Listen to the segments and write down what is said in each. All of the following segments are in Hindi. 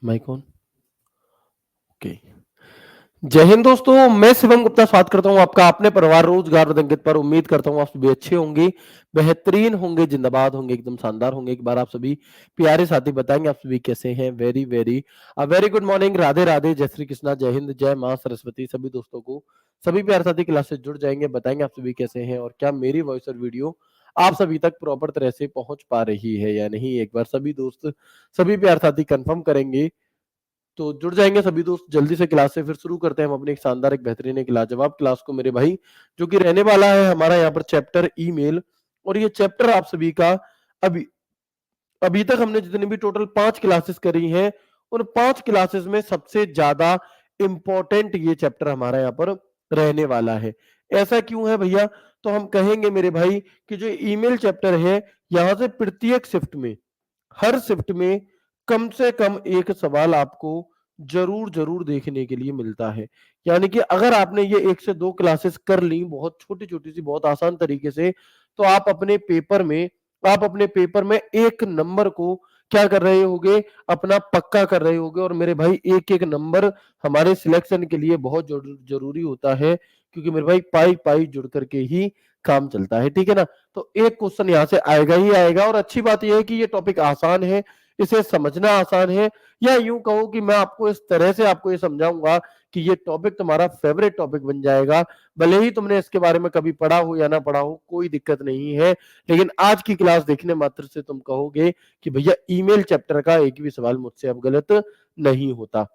Mic on. ओके। जय हिंद दोस्तों, मैं शिवम गुप्ता स्वागत करता हूं आपका अपने परिवार रोजगार और अंकित पर। उम्मीद करता हूं आप सभी अच्छे होंगे, बेहतरीन होंगे, जिंदाबाद होंगे, एकदम शानदार होंगे। एक बार आप सभी प्यारे साथी बताएंगे आप सभी कैसे हैं। Very very very good morning, Radhe Radhe, जय श्री कृष्णा, जय हिंद, जय मां सरस्वती। सभी दोस्तों को, सभी प्यारे साथी क्लास से जुड़ जाएंगे, बताएंगे आप सभी कैसे हैं और क्या मेरी वॉइस और वीडियो आप सभी तक प्रॉपर तरह से पहुंच पा रही है या नहीं। एक बार सभी दोस्त, सभी प्यारे साथी कंफर्म करेंगे तो जुड़ जाएंगे सभी दोस्त। जल्दी से क्लास से फिर शुरू करते हैं हम अपनी एक शानदार, एक बेहतरीन, एक लाजवाब क्लास को मेरे भाई, जो कि रहने वाला है हमारा यहाँ पर चैप्टर ईमेल। और ये चैप्टर आप सभी का अभी अभी तक हमने जितनी भी टोटल 5 क्लासेस करी हैं, उन 5 क्लासेस में सबसे ज्यादा इंपॉर्टेंट ये चैप्टर हमारा यहाँ पर रहने वाला है। ऐसा क्यों है भैया? तो हम कहेंगे मेरे भाई कि जो ईमेल चैप्टर है, यहाँ से प्रत्येक शिफ्ट में, हर शिफ्ट में कम से कम एक सवाल आपको जरूर जरूर देखने के लिए मिलता है। यानी कि अगर आपने ये 1 से 2 क्लासेस कर ली बहुत छोटी छोटी सी, बहुत आसान तरीके से, तो आप अपने पेपर में 1 नंबर को क्या कर रहे होगे, अपना पक्का कर रहे होगे। और मेरे भाई एक एक नंबर हमारे सिलेक्शन के लिए बहुत जरूरी होता है, क्योंकि मेरे भाई पाई पाई जुड़ करके ही काम चलता है, ठीक है ना। तो एक क्वेश्चन यहाँ से आएगा ही आएगा। और अच्छी बात यह है कि ये टॉपिक आसान है, इसे समझना आसान है। या यूं कहो कि मैं आपको इस तरह से आपको ये समझाऊंगा कि ये टॉपिक तुम्हारा फेवरेट टॉपिक बन जाएगा। भले ही तुमने इसके बारे में कभी पढ़ा हो या ना पढ़ा हो, कोई दिक्कत नहीं है, लेकिन आज की क्लास देखने मात्र से तुम कहोगे कि भैया ईमेल चैप्टर का एक भी सवाल मुझसे अब गलत नहीं होता।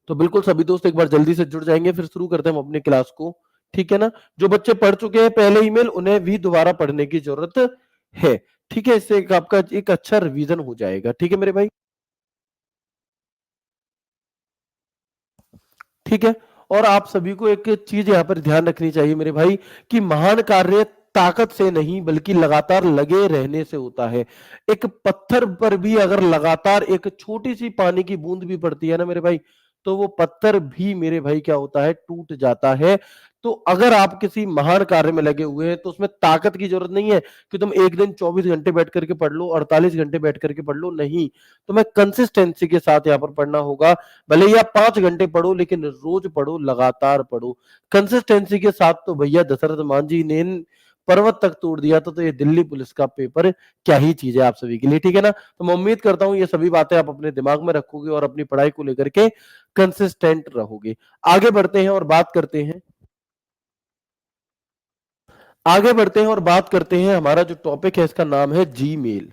तो बिल्कुल सभी दोस्त एक बार जल्दी से जुड़ जाएंगे, फिर शुरू करते हैं हम अपनी क्लास को, ठीक है ना। जो बच्चे पढ़ चुके हैं पहले ईमेल, उन्हें भी दोबारा पढ़ने की जरूरत है, ठीक है। इससे आपका एक अच्छा रिवीजन हो जाएगा, ठीक है मेरे भाई, ठीक है। और आप सभी को एक चीज यहाँ पर ध्यान रखनी चाहिए मेरे भाई, कि महान कार्य ताकत से नहीं बल्कि लगातार लगे रहने से होता है। एक पत्थर पर भी अगर लगातार एक छोटी सी पानी की बूंद भी पड़ती है ना मेरे भाई, तो वो पत्थर भी मेरे भाई क्या होता है, टूट जाता है। तो अगर आप किसी महान कार्य में लगे हुए हैं तो उसमें ताकत की जरूरत नहीं है कि तुम एक दिन 24 घंटे बैठ करके पढ़ लो, 48 घंटे बैठ करके पढ़ लो, नहीं। तुम्हें कंसिस्टेंसी के साथ यहाँ पर पढ़ना होगा। भले ही आप 5 घंटे पढ़ो, लेकिन रोज पढ़ो, लगातार पढ़ो कंसिस्टेंसी के साथ। तो भैया दशरथ मांझी ने पर्वत तक तोड़ दिया था, तो ये दिल्ली पुलिस का पेपर क्या ही चीज है आप सभी के लिए, ठीक है ना। तो मैं उम्मीद करता हूं ये सभी बातें आप अपने दिमाग में रखोगे और अपनी पढ़ाई को लेकर के कंसिस्टेंट रहोगे। आगे बढ़ते हैं और बात करते हैं, आगे बढ़ते हैं और बात करते हैं। हमारा जो टॉपिक है इसका नाम है जीमेल,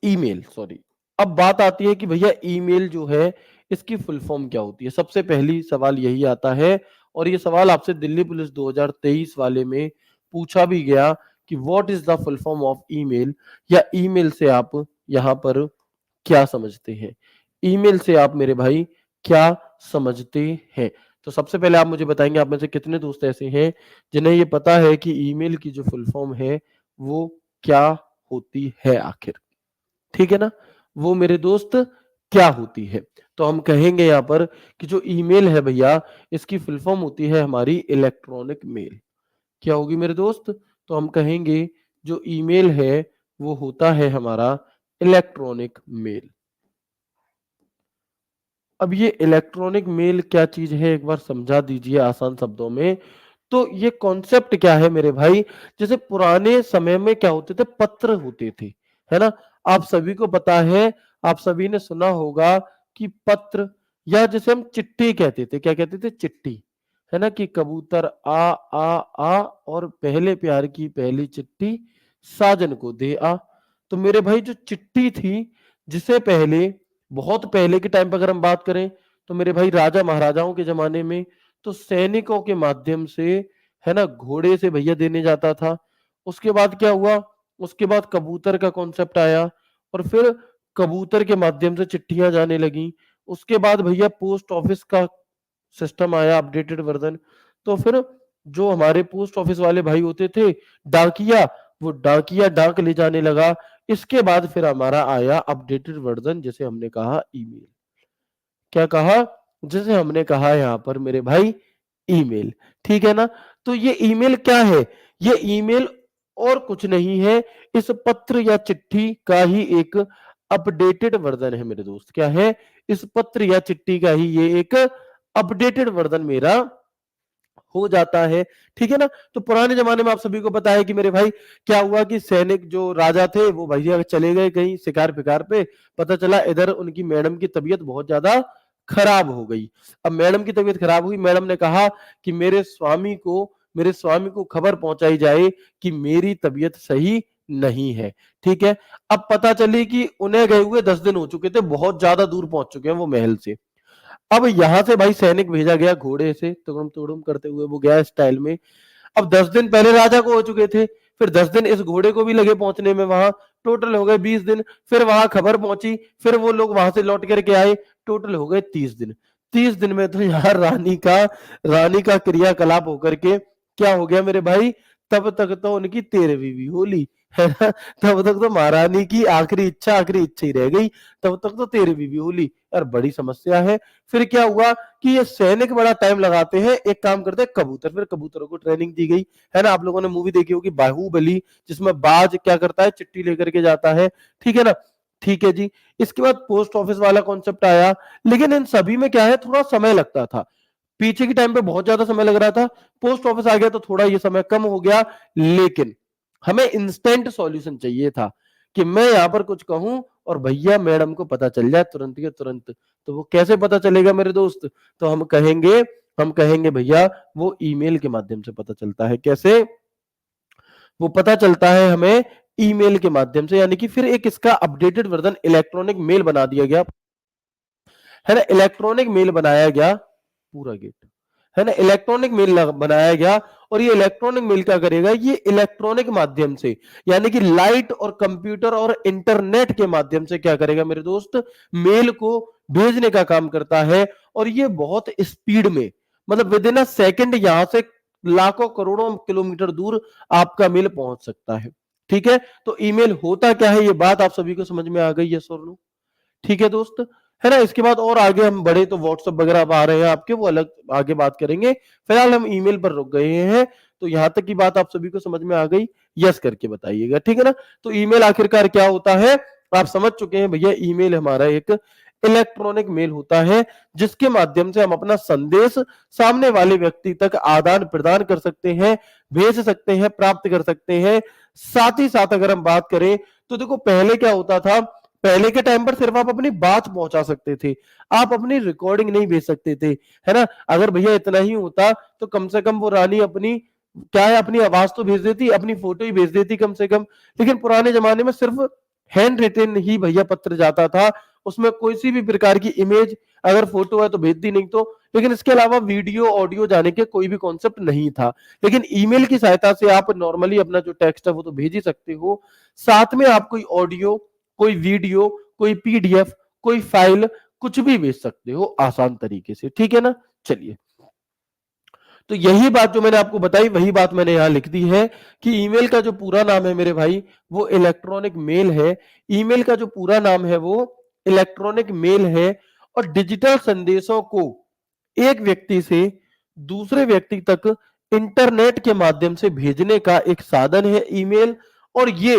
ईमेल सॉरी। अब बात आती है कि भैया ईमेल जो है इसकी फुल फॉर्म क्या होती है। सबसे पहली सवाल यही आता है, और ये सवाल आपसे दिल्ली पुलिस 2023 वाले में पूछा भी गया कि what is the full form of email, या ईमेल से आप यहाँ पर क्या समझते हैं, ईमेल से आप मेरे भाई क्या समझते हैं। तो सबसे पहले आप मुझे बताएंगे, आप में से कितने दोस्त ऐसे हैं जिन्हें ये पता है कि ईमेल की जो फुल फॉर्म है वो क्या होती है आखिर, ठीक है ना, वो मेरे दोस्त क्या होती है। तो हम कहेंगे यहाँ पर कि जो ईमेल है भैया, इसकी फुल फॉर्म होती है हमारी इलेक्ट्रॉनिक मेल। क्या होगी मेरे दोस्त? तो हम कहेंगे जो ईमेल है वो होता है हमारा इलेक्ट्रॉनिक मेल। अब ये इलेक्ट्रॉनिक मेल क्या चीज है, एक बार समझा दीजिए आसान शब्दों में। तो ये कॉन्सेप्ट क्या है मेरे भाई, जैसे पुराने समय में क्या होते थे, पत्र होते थे, है ना। आप सभी को पता है, आप सभी ने सुना होगा कि पत्र, या जैसे हम चिट्ठी कहते थे, क्या कहते थे, चिट्ठी, है ना, कि कबूतर आ आ आ और पहले प्यार की पहली चिट्ठी साजन को दे आ। तो मेरे भाई जो चिट्ठी थी, जिसे पहले, बहुत पहले के टाइम पर अगर हम बात करें, तो मेरे भाई राजा महाराजाओं के जमाने में तो सैनिकों के माध्यम से, है ना, घोड़े से भैया देने जाता था। उसके बाद क्या हुआ, उसके बाद कबूतर का कॉन्सेप्ट आया, और फिर कबूतर के माध्यम से चिट्ठियां जाने लगी। उसके बाद भैया पोस्ट ऑफिस का सिस्टम आया, अपडेटेड वर्जन। तो फिर जो हमारे पोस्ट ऑफिस वाले भाई होते थे, डाकिया, वो डाकिया डाक ले जाने लगा। इसके बाद फिर हमारा आया अपडेटेड वर्जन, जिसे हमने कहा ईमेल। क्या कहा? जैसे हमने कहा यहाँ पर मेरे भाई ईमेल, ठीक है ना। तो ये ईमेल क्या है? ये ईमेल और कुछ नहीं है, इस पत्र या चिट्ठी का ही एक अपडेटेड वर्जन है मेरे दोस्त। क्या है? इस पत्र या चिट्ठी का ही ये एक अपडेटेड वर्जन मेरा हो जाता है। ठीक है ना? तो पुराने जमाने में आप सभी को पता है कि मेरे भाई क्या हुआ कि सैनिक जो राजा थे वो भैया चले गए कहीं शिकार फिकार पे, पता चला इधर उनकी मैडम की तबीयत बहुत ज्यादा खराब हो गई। अब मैडम की तबीयत खराब हुई, मैडम ने कहा कि मेरे स्वामी को खबर पहुंचाई जाए कि मेरी तबीयत सही नहीं है। ठीक है? अब पता चली कि उन्हें गए हुए 10 दिन हो चुके थे, बहुत ज्यादा दूर पहुंच चुके हैं वो महल से। अब यहां से भाई सैनिक भेजा गया घोड़े से तुड़ुम तुड़ुम करते हुए, वो गया स्टाइल में। अब 10 दिन पहले राजा को हो चुके थे, फिर 10 दिन इस घोड़े को भी लगे पहुंचने में, वहां टोटल हो गए 20 दिन। फिर वहां खबर पहुंची, फिर वो लोग वहां से लौट करके आए, टोटल हो गए 30 दिन। 30 दिन में तो यार रानी का क्रियाकलाप होकर के क्या हो गया मेरे भाई, तब तक तो उनकी 13वीं होली है ना। तब तक तो महारानी की आखिरी इच्छा ही रह गई, तब तक तो 13वीं होली। यार बड़ी समस्या है। फिर क्या हुआ कि ये सैनिक बड़ा टाइम लगाते हैं, एक काम करते हैं कबूतर, फिर कबूतरों को ट्रेनिंग दी गई, है ना। आप लोगों ने मूवी देखी होगी बाहुबली, जिसमें बाज क्या करता है, चिट्ठी लेकर के जाता है। ठीक है ना? ठीक है जी। इसके बाद पोस्ट ऑफिस वाला कॉन्सेप्ट आया, लेकिन इन सभी में क्या है, थोड़ा समय लगता था। पीछे के टाइम पे बहुत ज्यादा समय लग रहा था, पोस्ट ऑफिस आ गया तो थोड़ा ये समय कम हो गया। लेकिन हमें इंस्टेंट सॉल्यूशन चाहिए था कि मैं यहां पर कुछ कहूं और भैया मैडम को पता चल जाए तुरंत के तुरंत। तो वो कैसे पता चलेगा मेरे दोस्त? तो हम कहेंगे भैया वो ईमेल के माध्यम से पता चलता है। कैसे? वो पता चलता है हमें ईमेल के माध्यम से, यानी कि फिर एक इसका अपडेटेड वर्जन इलेक्ट्रॉनिक मेल बना दिया गया, है ना। इलेक्ट्रॉनिक मेल बनाया गया, पूरा गेट, है ना। इलेक्ट्रॉनिक मेल बनाया गया, और ये इलेक्ट्रॉनिक मेल क्या करेगा, ये इलेक्ट्रॉनिक माध्यम से, यानी कि लाइट और कंप्यूटर और इंटरनेट के माध्यम से क्या करेगा मेरे दोस्त, मेल को भेजने का काम करता है। और ये बहुत स्पीड में, मतलब विद इन अ सेकेंड यहां से लाखों करोड़ों किलोमीटर दूर आपका मेल पहुंच सकता है। ठीक है? तो ईमेल होता क्या है, ये बात आप सभी को समझ में आ गई है सर? ठीक है दोस्त, है ना। इसके बाद और आगे हम बढ़े तो व्हाट्सएप वगैरह अब आ रहे हैं आपके, वो अलग आगे बात करेंगे। फिलहाल हम ईमेल पर रुक गए हैं। तो यहां तक की बात आप सभी को समझ में आ गई? यस करके बताइएगा, ठीक है ना। तो ईमेल आखिरकार क्या होता है, आप समझ चुके हैं भैया। ईमेल हमारा एक इलेक्ट्रॉनिक मेल होता है, जिसके माध्यम से हम अपना संदेश सामने वाले व्यक्ति तक आदान प्रदान कर सकते हैं, भेज सकते हैं, प्राप्त कर सकते हैं। साथ ही साथ अगर हम बात करें तो देखो पहले क्या होता था, पहले के टाइम पर सिर्फ आप अपनी बात पहुंचा सकते थे, आप अपनी रिकॉर्डिंग नहीं भेज सकते थे, है ना। अगर भैया इतना ही होता तो कम से कम वो रानी अपनी क्या है, अपनी आवाज तो भेज देती, अपनी फोटो ही भेज देती कम से कम। लेकिन पुराने जमाने में सिर्फ हैंड रिटेन ही भैया पत्र जाता था, उसमें कोई सी भी प्रकार की इमेज, अगर फोटो है तो भेज दी, नहीं तो। लेकिन इसके अलावा वीडियो ऑडियो जाने के कोई भी कॉन्सेप्ट नहीं था। लेकिन ईमेल की सहायता से आप नॉर्मली अपना जो टेक्स्ट है वो तो भेज ही सकते हो, साथ में आप कोई ऑडियो, कोई वीडियो, कोई पीडीएफ, कोई फाइल, कुछ भी भेज सकते हो आसान तरीके से। ठीक है ना? चलिए, तो यही बात जो मैंने आपको बताई वही बात मैंने यहां लिख दी है कि ईमेल का जो पूरा नाम है मेरे भाई वो इलेक्ट्रॉनिक मेल है। ईमेल का जो पूरा नाम है वो इलेक्ट्रॉनिक मेल है। और डिजिटल संदेशों को एक व्यक्ति से दूसरे व्यक्ति तक इंटरनेट के माध्यम से भेजने का एक साधन है ईमेल। और ये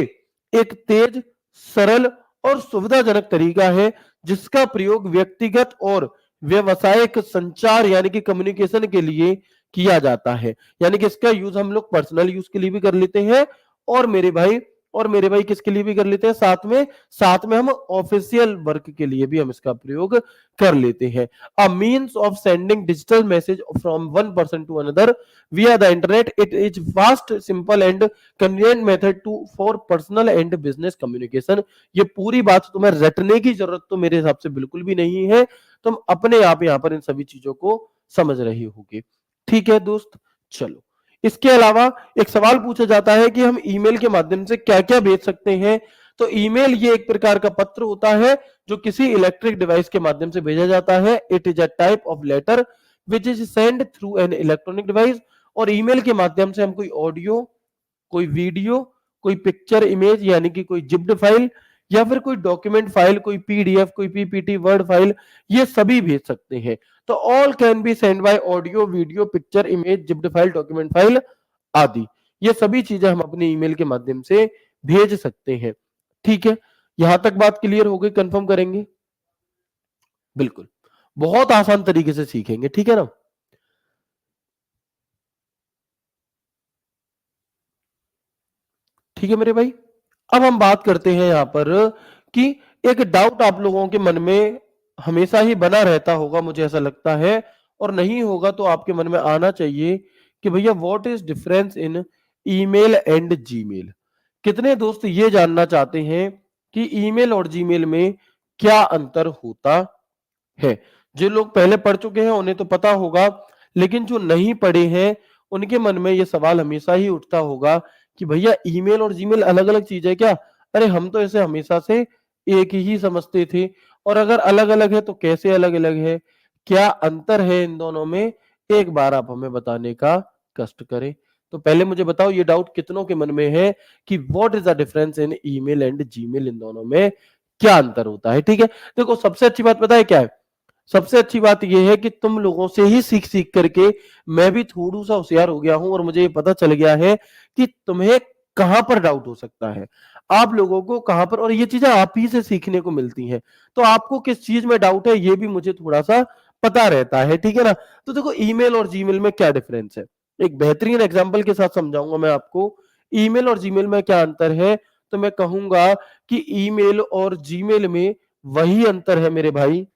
एक तेज, सरल और सुविधाजनक तरीका है जिसका प्रयोग व्यक्तिगत और व्यवसायिक संचार यानी कि कम्युनिकेशन के लिए किया जाता है। यानी कि इसका यूज हम लोग पर्सनल यूज के लिए भी कर लेते हैं, और मेरे भाई किसके लिए भी कर लेते हैं, साथ में हम ऑफिशियल वर्क के लिए भी हम इसका प्रयोग कर लेते हैं। A means of sending digital message from one person to another via the internet, it is fast, simple and convenient method to for personal and business communication। ये पूरी बात तुम्हें रटने की जरूरत तो मेरे हिसाब से बिल्कुल भी नहीं है, तुम अपने आप यहाँ पर इन सभी चीजों को समझ रहे होगे। ठीक है दोस्त, चलो। इसके अलावा एक सवाल पूछा जाता है कि हम ईमेल के माध्यम से क्या क्या भेज सकते हैं। तो ईमेल ये एक प्रकार का पत्र होता है जो किसी इलेक्ट्रिक डिवाइस के माध्यम से भेजा जाता है। It is a type of letter which is send through an electronic device. और ईमेल के माध्यम से हम कोई ऑडियो, कोई वीडियो, कोई पिक्चर इमेज यानी कि कोई जिप्ड फाइल, या फिर कोई डॉक्यूमेंट फाइल, कोई पीडीएफ, कोई पीपीटी, वर्ड फाइल, ये सभी भेज सकते हैं। तो all can be send by audio, video, picture, image, zipped file, document file आदि। ये सभी चीजें हम अपने ईमेल के माध्यम से भेज सकते हैं। ठीक है, यहां तक बात क्लियर हो गई? कंफर्म करेंगे? बिल्कुल, बहुत आसान तरीके से सीखेंगे, ठीक है ना? ठीक है मेरे भाई। अब हम बात करते हैं यहां पर कि एक डाउट आप लोगों के मन में हमेशा ही बना रहता होगा, मुझे ऐसा लगता है, और नहीं होगा तो आपके मन में आना चाहिए कि भैया what is difference in email and Gmail. कितने दोस्त ये जानना चाहते हैं कि ईमेल और जीमेल में क्या अंतर होता है? जो लोग पहले पढ़ चुके हैं उन्हें तो पता होगा, लेकिन जो नहीं पढ़े हैं उनके मन में ये सवाल हमेशा ही उठता होगा कि भैया ईमेल और जीमेल अलग-अलग चीज है क्या? अरे हम तो इसे हमेशा से एक ही समझते थे, और अगर अलग-अलग है तो कैसे अलग-अलग है? क्या अंतर है इन दोनों में? एक बार आप हमें बताने का कष्ट करें। तो पहले मुझे बताओ ये डाउट कितनों के मन में है कि what is the difference in email and Gmail, इन दोनों में क्या अंतर होता है? ठीक है, देखो सबसे अच्छी बात पता है क्या है? सबसे अच्छी बात यह है कि तुम लोगों से ही सीख सीख करके मैं भी थोड़ा सा होशियार हो गया हूं, और मुझे ये पता चल गया है कि तुम्हें कहां पर डाउट हो सकता है, आप लोगों को कहां पर, और ये चीजें आप ही से सीखने को मिलती हैं। तो आपको किस चीज में डाउट है ये भी मुझे थोड़ा सा पता रहता है, ठीक है ना? तो देखो ईमेल और जीमेल में क्या डिफरेंस है, एक बेहतरीन एग्जाम्पल के साथ समझाऊंगा मैं आपको। ईमेल और जीमेल में क्या अंतर है? तो मैं कहूंगा कि ईमेल और जीमेल में वही अंतर है मेरे भाई,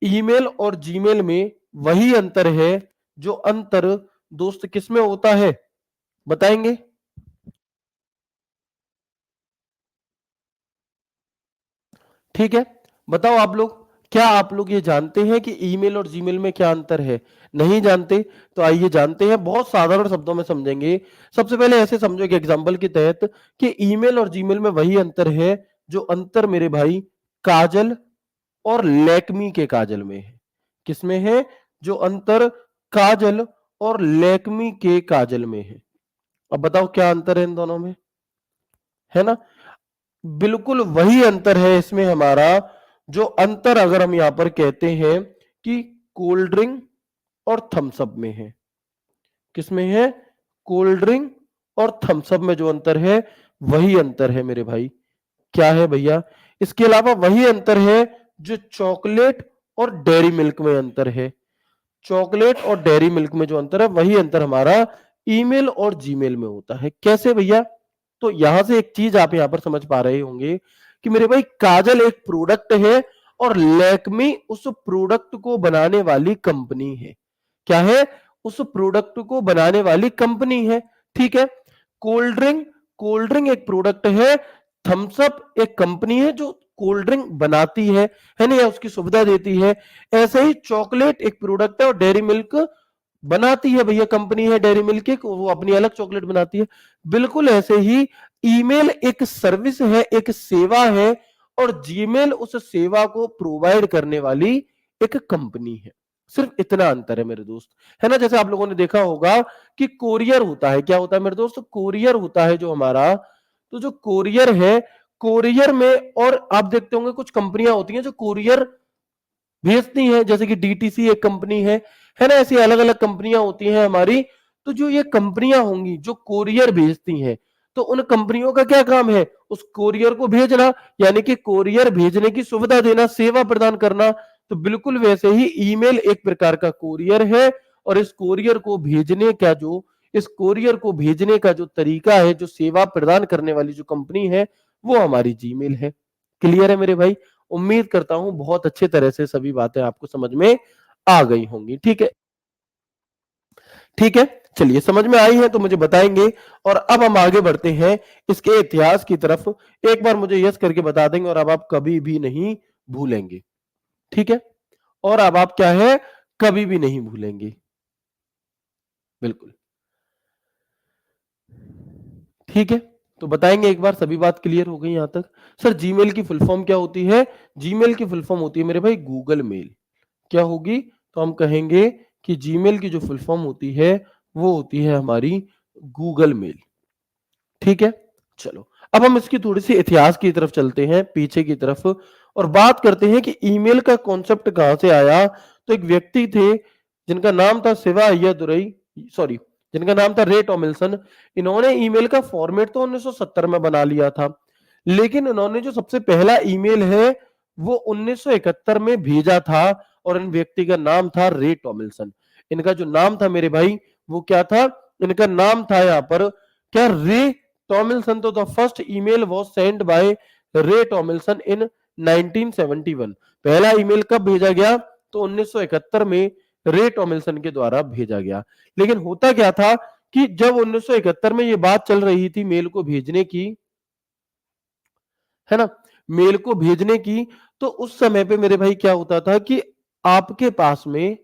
ईमेल और जीमेल में वही अंतर है जो अंतर दोस्त किसमें होता है, बताएंगे? ठीक है, बताओ आप लोग, क्या आप लोग ये जानते हैं कि ईमेल और जीमेल में क्या अंतर है? नहीं जानते? तो आइए जानते हैं, बहुत साधारण शब्दों में समझेंगे। सबसे पहले ऐसे समझो कि एग्जाम्पल के तहत कि ईमेल और जीमेल में वही अंतर है जो अंतर मेरे भाई काजल और लैक्मी के काजल में है। किसमें है? जो अंतर काजल और लैक्मी के काजल में है। अब बताओ क्या अंतर है इन दोनों में, है ना? बिल्कुल वही अंतर है इसमें हमारा, जो अंतर अगर हम यहां पर कहते हैं कि कोल्ड ड्रिंक और थम्स अप में है। किसमें है? कोल्ड ड्रिंक और थम्स अप में जो अंतर है वही अंतर है मेरे भाई। क्या है भैया? इसके अलावा वही अंतर है जो चॉकलेट और डेयरी मिल्क में अंतर है। चॉकलेट और डेयरी मिल्क में जो अंतर है वही अंतर हमारा ईमेल और जीमेल में होता है। कैसे भैया? तो यहां से एक चीज आप यहां पर समझ पा रहे होंगे कि मेरे भाई काजल एक प्रोडक्ट है और लैक्मी उस प्रोडक्ट को बनाने वाली कंपनी है। क्या है? उस प्रोडक्ट को बनाने वाली कंपनी है, ठीक है? कोल्ड ड्रिंक, कोल्ड ड्रिंक एक प्रोडक्ट है, थम्स अप एक कंपनी है जो कोल्ड ड्रिंक बनाती है ना, या उसकी सुविधा देती है। ऐसे ही चॉकलेट एक प्रोडक्ट है और डेयरी मिल्क बनाती है भैया, कंपनी है डेयरी मिल्क की, वो अपनी अलग चॉकलेट बनाती है। बिल्कुल ऐसे ही ईमेल एक सर्विस है, एक सेवा है, और जीमेल उस सेवा को प्रोवाइड करने वाली एक कंपनी है। सिर्फ इतना अंतर है मेरे दोस्त, है ना? जैसे आप लोगों ने देखा होगा कि कोरियर होता है, क्या होता है मेरे दोस्त? कोरियर होता है जो हमारा, तो जो कोरियर है, कोरियर में, और आप देखते होंगे कुछ कंपनियां होती हैं जो कोरियर भेजती हैं, जैसे कि डीटीसी एक कंपनी है ना? ऐसी अलग अलग कंपनियां होती हैं हमारी। तो जो ये कंपनियां होंगी जो कोरियर भेजती हैं, तो उन कंपनियों का क्या काम है? उस कोरियर को भेजना, यानी कि कोरियर भेजने की सुविधा देना, सेवा प्रदान करना। तो बिल्कुल वैसे ही ईमेल एक प्रकार का कोरियर है, और इस कोरियर को भेजने का जो तरीका है, जो सेवा प्रदान करने वाली जो कंपनी है, वो हमारी जीमेल है। क्लियर है मेरे भाई? उम्मीद करता हूं बहुत अच्छे तरह से सभी बातें आपको समझ में आ गई होंगी, ठीक है? ठीक है, चलिए समझ में आई है तो मुझे बताएंगे। और अब हम आगे बढ़ते हैं इसके इतिहास की तरफ। एक बार मुझे यस करके बता देंगे, और अब आप कभी भी नहीं भूलेंगे, ठीक है? और अब आप क्या है, कभी भी नहीं भूलेंगे। बिल्कुल ठीक है, तो बताएंगे एक बार, सभी बात क्लियर हो गई यहां तक? सर जीमेल की फुल फॉर्म क्या होती है? जीमेल की फुल फॉर्म होती है मेरे भाई गूगल मेल। क्या होगी? तो हम कहेंगे कि जीमेल की जो फुल फॉर्म होती है वो होती है हमारी गूगल मेल, ठीक है? चलो अब हम इसकी थोड़ी सी इतिहास की तरफ चलते हैं, पीछे की तरफ, और बात करते हैं कि ईमेल का कॉन्सेप्ट कहां से आया। तो एक व्यक्ति थे जिनका नाम था शिवा अय्यादुरई, सॉरी, जिनका नाम था रे टॉमिल्सन। इन्होंने ईमेल का फॉर्मेट तो 1970 में बना लिया था, लेकिन उन्होंने जो सबसे पहला ईमेल है वो 1971 में भेजा था और इन व्यक्ति का नाम था रे टॉमिल्सन। इनका जो नाम था मेरे भाई वो क्या था, इनका नाम था यहाँ पर क्या, रे टॉमिल्सन। तो the first email was sent by रे टॉमिल्सन इन 1971। पहला ईमेल कब भेजा गया, तो 1971 में रे टॉमिल्सन के द्वारा भेजा गया। लेकिन होता क्या था कि जब 1971 में ये बात चल रही थी मेल को भेजने की, है ना, मेल को भेजने की, तो उस समय पे मेरे भाई क्या होता था कि आपके पास में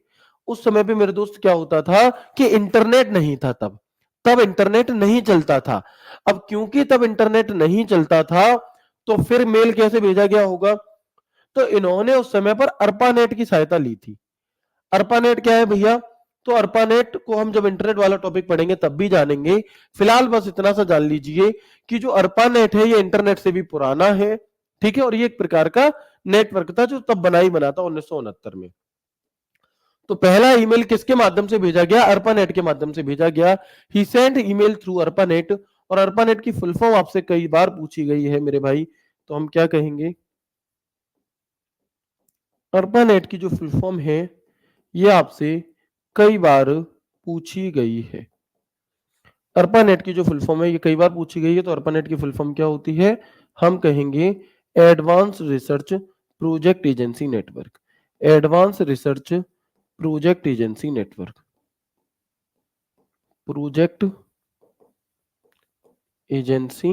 उस समय पे मेरे दोस्त क्या होता था कि इंटरनेट नहीं था, तब तब इंटरनेट नहीं चलता था। अब क्योंकि तब इंटरनेट नहीं चलता था तो फिर मेल कैसे भेजा गया होगा, तो इन्होंने उस समय पर अर्पानेट की सहायता ली थी। अर्पानेट क्या है भैया, तो अर्पानेट को हम जब इंटरनेट वाला टॉपिक पढ़ेंगे तब भी जानेंगे। फिलहाल बस इतना सा जान लीजिए कि जो अर्पानेट है ये इंटरनेट से भी पुराना है, ठीक है, और ये एक प्रकार का नेटवर्क था जो तब बना था 1969 में। तो पहला ईमेल किसके माध्यम से भेजा गया, अर्पानेट के माध्यम से भेजा गया। ही सेंट ईमेल थ्रू अर्पानेट। और अर्पानेट की फुल फॉर्म आपसे कई बार पूछी गई है मेरे भाई, तो हम क्या कहेंगे, अर्पानेट की जो फुल फॉर्म है ये आपसे कई बार पूछी गई है। अर्पानेट की जो फुल फॉर्म है ये कई बार पूछी गई है, तो अर्पानेट की फुल फॉर्म क्या होती है, हम कहेंगे advance research project agency network. Advance research project agency network, project agency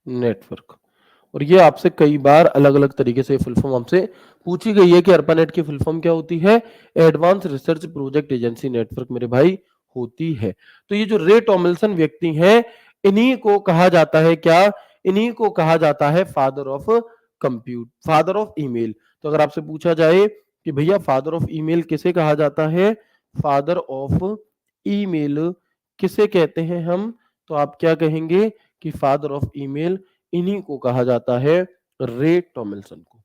network. और ये आपसे कई बार अलग अलग तरीके से फुल फॉर्म हमसे पूछी गई है कि अर्पानेट की फुल फॉर्म क्या होती है, advance research project agency network मेरे भाई होती है। तो ये जो रे टॉमिल्सन व्यक्ति हैं, इन्हीं को कहा जाता है क्या, इन्हीं को कहा जाता है father of father of email. तो अगर आपसे पूछा जाए कि भैया फादर ऑफ ईमेल किसे कहा जाता है, फादर ऑफ ईमेल किसे कहते हैं हम, तो आप क्या कहेंगे कि फादर ऑफ ईमेल इन्हीं को कहा जाता है, रे टॉमिल्सन को।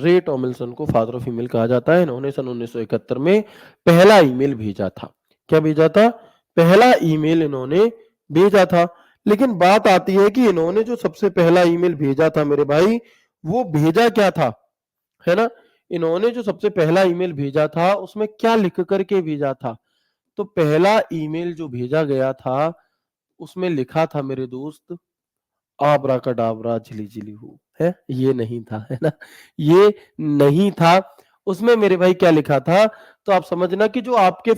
रे टॉमिल्सन को फादर ऑफ ईमेल कहा जाता है। इन्होंने सन 1971 में पहला ईमेल भेजा था। क्या भेजा था, पहला ईमेल इन्होंने भेजा था। लेकिन बात आती है कि इन्होंने जो सबसे पहला ईमेल भेजा था मेरे भाई, वो भेजा क्या था, है ना, इन्होंने जो सबसे पहला ईमेल भेजा था उसमें क्या लिख करके भेजा था, तो पहला ईमेल जो भेजा गया था उसमें लिखा था मेरे दोस्त, आबरा कडाबरा झिली झिली हो, है, ये नहीं था, है ना, ये नहीं था। उसमें मेरे भाई क्या लिखा था, तो आप समझना कि जो आपके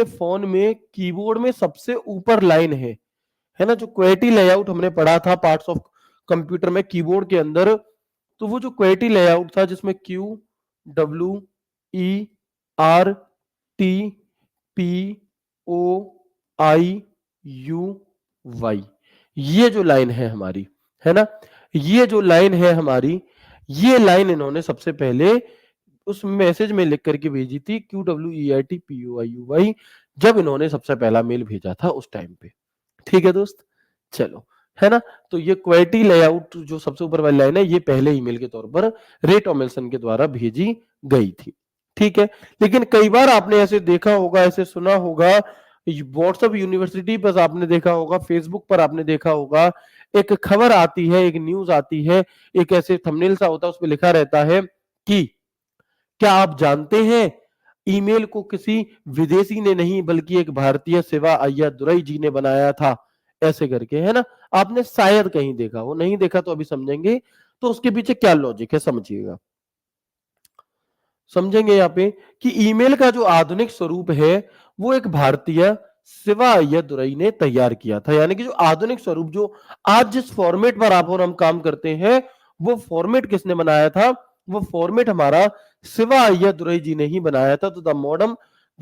फोन में कीबोर्ड में सबसे ऊपर लाइन है ना, जो क्वेटी लेआउट हमने पढ़ा था पार्ट्स ऑफ कंप्यूटर में कीबोर्ड के अंदर, तो वो जो क्वेटी लेआउट था जिसमें Q W E R T P O I U Y, ये जो लाइन है हमारी, है ना, ये जो लाइन है हमारी, ये लाइन इन्होंने सबसे पहले उस मैसेज में लिख करके भेजी थी, QWERTPOIUY, जब इन्होंने सबसे पहला मेल भेजा था उस टाइम पे। ठीक है दोस्त, चलो, है ना, तो ये क्वेटी लेआउट जो सबसे ऊपर वाली लाइन है ये पहले ईमेल के तौर पर रे टॉमिल्सन के द्वारा भेजी गई थी। ठीक है, लेकिन कई बार आपने ऐसे देखा होगा, ऐसे सुना होगा, व्हाट्सएप यूनिवर्सिटी पर आपने देखा होगा, फेसबुक पर आपने देखा होगा, एक खबर आती है, एक न्यूज आती है, एक ऐसे थंबनेल सा होता है, उस पर लिखा रहता है कि क्या आप जानते हैं ईमेल को किसी विदेशी ने नहीं बल्कि एक भारतीय शिवा अय्यादुरई जी ने बनाया था, ऐसे करके, है ना, आपने शायद कहीं देखा हो, नहीं देखा तो अभी समझेंगे। तो उसके पीछे क्या लॉजिक है समझिएगा, समझेंगे यहाँ पे कि ईमेल का जो आधुनिक स्वरूप है वो एक भारतीय शिवा अय्यादुरई ने तैयार किया था। यानी कि जो आधुनिक स्वरूप, जो आज जिस फॉर्मेट पर आप और हम काम करते हैं, वो फॉर्मेट किसने बनाया था, वो फॉर्मेट हमारा शिवा अय्यादुरई जी ने ही बनाया था। तो the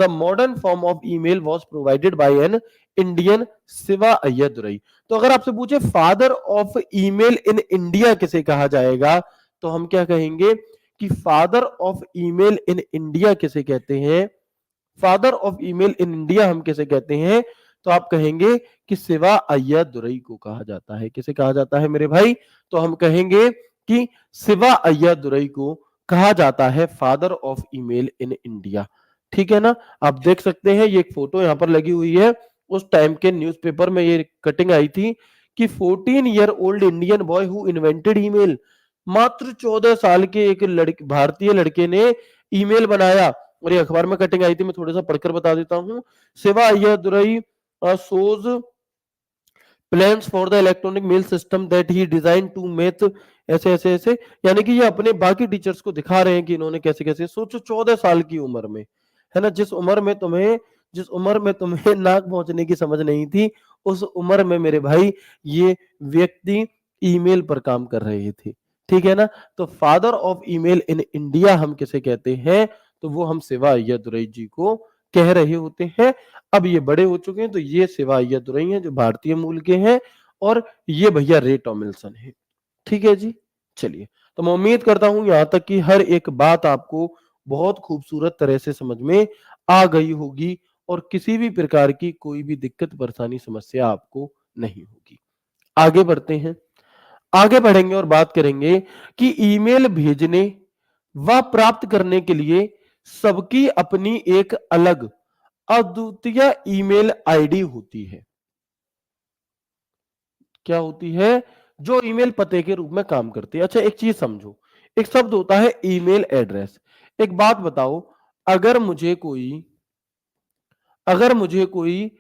modern form of email was provided by an Indian Shiva Ayyadurai. तो अगर आपसे पूछे father of email in India किसे कहा जाएगा, तो हम क्या कहेंगे कि father of email in India किसे कहते हैं, father of email in India हम किसे कहते हैं, तो आप कहेंगे कि शिवा अय्यादुरई को कहा जाता है। किसे कहा जाता है मेरे भाई, तो हम कहेंगे कि शिवा अय्यादुरई को कहा जाता है father of email in India. ठीक है ना, आप देख सकते हैं ये एक फोटो यहां पर लगी हुई है उस टाइम के न्यूज़पेपर में ये कटिंग आई थी कि 14 year old Indian boy who invented email, मात्र 14 साल के एक लड़के, भारतीय लड़के ने ईमेल बनाया। और ये अखबार में कटिंग आई थी, मैं थोड़ा सा पढ़कर बता देता हूँ। Shiva Ayyadurai shows plans for the electronic mail system that he designed to make, ऐसे ऐसे ऐसे, यानी कि ये अपने बाकी टीचर्स को दिखा रहे हैं कि इन्होंने कैसे कैसे। सोचो 14 साल की उम्र में, है ना, जिस उम्र में तुम्हें नाक पहुंचने की समझ नहीं थी, उस उम्र में मेरे भाई ये व्यक्ति ईमेल पर काम कर रहे थे। ठीक है ना। तो father of email in India हम किसे कहते हैं, तो वो हम शिवा अय्यादुरई जी को कह रहे होते हैं। अब ये बड़े हो चुके हैं, तो ये शिवा अय्यादुरई हैं जो भारतीय मूल के हैं, और ये भैया रे टॉमिल्सन है। ठीक है जी। चलिए, तो मैं उम्मीद करता हूं यहां तक कि हर एक बात आपको बहुत खूबसूरत तरह से समझ में आ गई होगी, और किसी भी प्रकार की कोई भी दिक्कत परेशानी समस्या आपको नहीं होगी। आगे बढ़ते हैं, आगे बढ़ेंगे और बात करेंगे कि ईमेल भेजने व प्राप्त करने के लिए सबकी अपनी एक अलग अद्वितीय ईमेल आईडी होती है। क्या होती है? जो ईमेल पते के रूप में काम करती है। अच्छा, एक चीज समझो, एक शब्द होता है ईमेल एड्रेस। एक बात बताओ, अगर मुझे कोई अगर मुझे कोई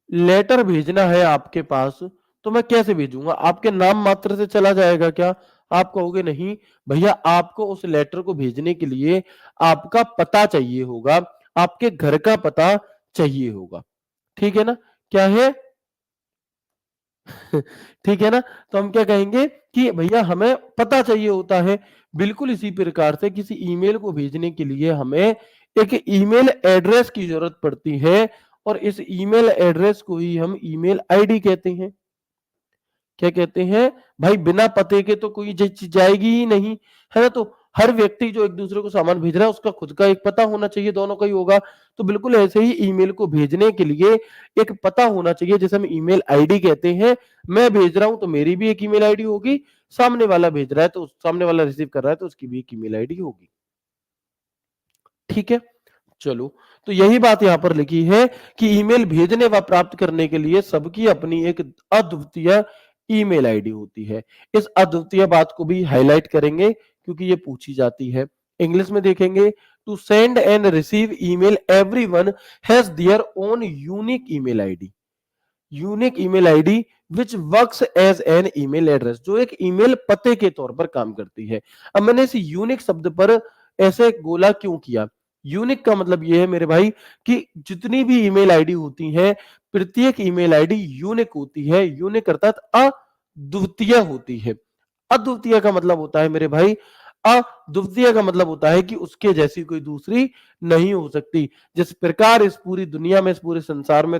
लेटर भेजना है आपके पास, तो मैं कैसे भेजूंगा? आपके नाम मात्र से चला जाएगा क्या? आप कहोगे नहीं भैया, आपको उस लेटर को भेजने के लिए आपका पता चाहिए होगा, आपके घर का पता चाहिए होगा। ठीक है ना? क्या है? ठीक है ना। तो हम क्या कहेंगे कि भैया हमें पता चाहिए होता है। बिल्कुल इसी प्रकार से किसी ईमेल को भेजने के लिए हमें एक ईमेल एड्रेस की जरूरत पड़ती है, और इस ईमेल एड्रेस को ही हम ईमेल आईडी कहते हैं। क्या कहते हैं भाई? बिना पते के तो कोई चीज जाएगी ही नहीं, है ना। तो हर व्यक्ति जो एक दूसरे को सामान भेज रहा है, उसका खुद का एक पता होना चाहिए, दोनों का ही होगा। तो बिल्कुल ऐसे ही ईमेल को भेजने के लिए एक पता होना चाहिए, जिसे हम ईमेल आईडी कहते हैं। मैं भेज रहा हूं तो मेरी भी एक ईमेल आईडी होगी, सामने वाला भेज रहा है तो सामने वाला रिसीव कर रहा है तो उसकी भी एक ईमेल आईडी होगी। ठीक है। चलो, तो यही बात यहां पर लिखी है कि ईमेल भेजने व प्राप्त करने के लिए सबकी अपनी एक अद्वितीय ईमेल आईडी होती है। इस अद्वितीय बात को भी हाईलाइट करेंगे क्योंकि ये पूछी जाती है। इंग्लिश में देखेंगे, to send and receive email everyone has their own unique email ID. Unique email ID which works as an email address, जो एक ईमेल पते के तौर पर काम करती है। अब मैंने इस यूनिक शब्द पर ऐसे गोला क्यों किया? यूनिक का मतलब यह है मेरे भाई कि जितनी भी ईमेल आईडी होती है, प्रत्येक ईमेल आईडी यूनिक होती है। यूनिक अर्थात अद्वितीय होती है। अद्वितीय का मतलब होता है मेरे भाई, अद्वितीय का मतलब होता है कि उसके जैसी कोई दूसरी नहीं हो सकती। जिस प्रकार इस पूरी दुनिया में, इस पूरे संसार में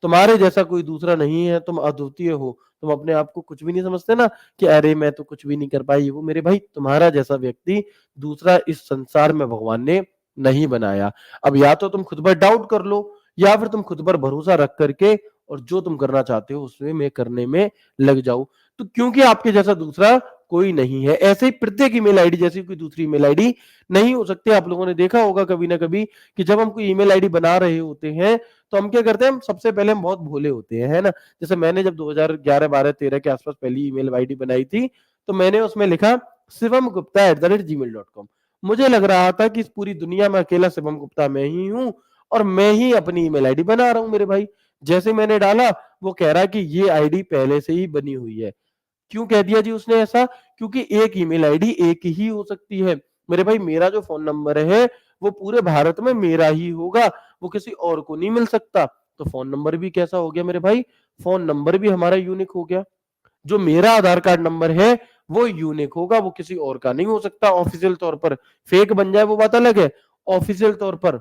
तुम्हारे जैसा कोई दूसरा नहीं है, तुम अद्वितीय हो, तुम अपने आप को कुछ भी नहीं समझते ना कि अरे मैं तो कुछ भी नहीं कर पाई, वो मेरे भाई तुम्हारा जैसा व्यक्ति दूसरा इस संसार में भगवान ने नहीं बनाया। अब या तो तुम खुद पर डाउट कर लो, या फिर तुम खुद पर भरोसा रख करके और जो तुम करना चाहते हो उसमें में करने में लग जाओ। तो क्योंकि आपके जैसा दूसरा कोई नहीं है, ऐसे ही प्रत्येक ईमेल आईडी जैसी कोई दूसरी ईमेल आईडी नहीं हो सकती। आप लोगों ने देखा होगा कभी ना कभी कि जब हम कोई ईमेल आईडी बना रहे होते हैं, तो हम क्या करते हैं, हम सबसे पहले हम बहुत भोले होते हैं, है ना। जैसे मैंने जब 2011 12 13 के आसपास पहली ईमेल आईडी बनाई थी, तो मैंने उसमें लिखा shivam@gmail.com। मुझे लग रहा था कि इस पूरी दुनिया में अकेला शिवम गुप्ता मैं ही हूं, और मैं ही अपनी ईमेल आईडी बना रहा हूं मेरे भाई। जैसे मैंने डाला, वो कह रहा कि ये आईडी पहले से ही बनी हुई है। क्यों कह दिया जी उसने ऐसा? क्योंकि एक ईमेल आईडी एक ही हो सकती है मेरे भाई। मेरा जो फोन नंबर है वो पूरे भारत में मेरा ही होगा, वो किसी और को नहीं मिल सकता। तो फोन नंबर भी कैसा हो गया मेरे भाई? फोन नंबर भी हमारा यूनिक हो गया। जो मेरा आधार कार्ड नंबर है वो यूनिक होगा, वो किसी और का नहीं हो सकता। ऑफिशियल तौर पर फेक बन जाए वो बात अलग है, ऑफिशियल तौर पर,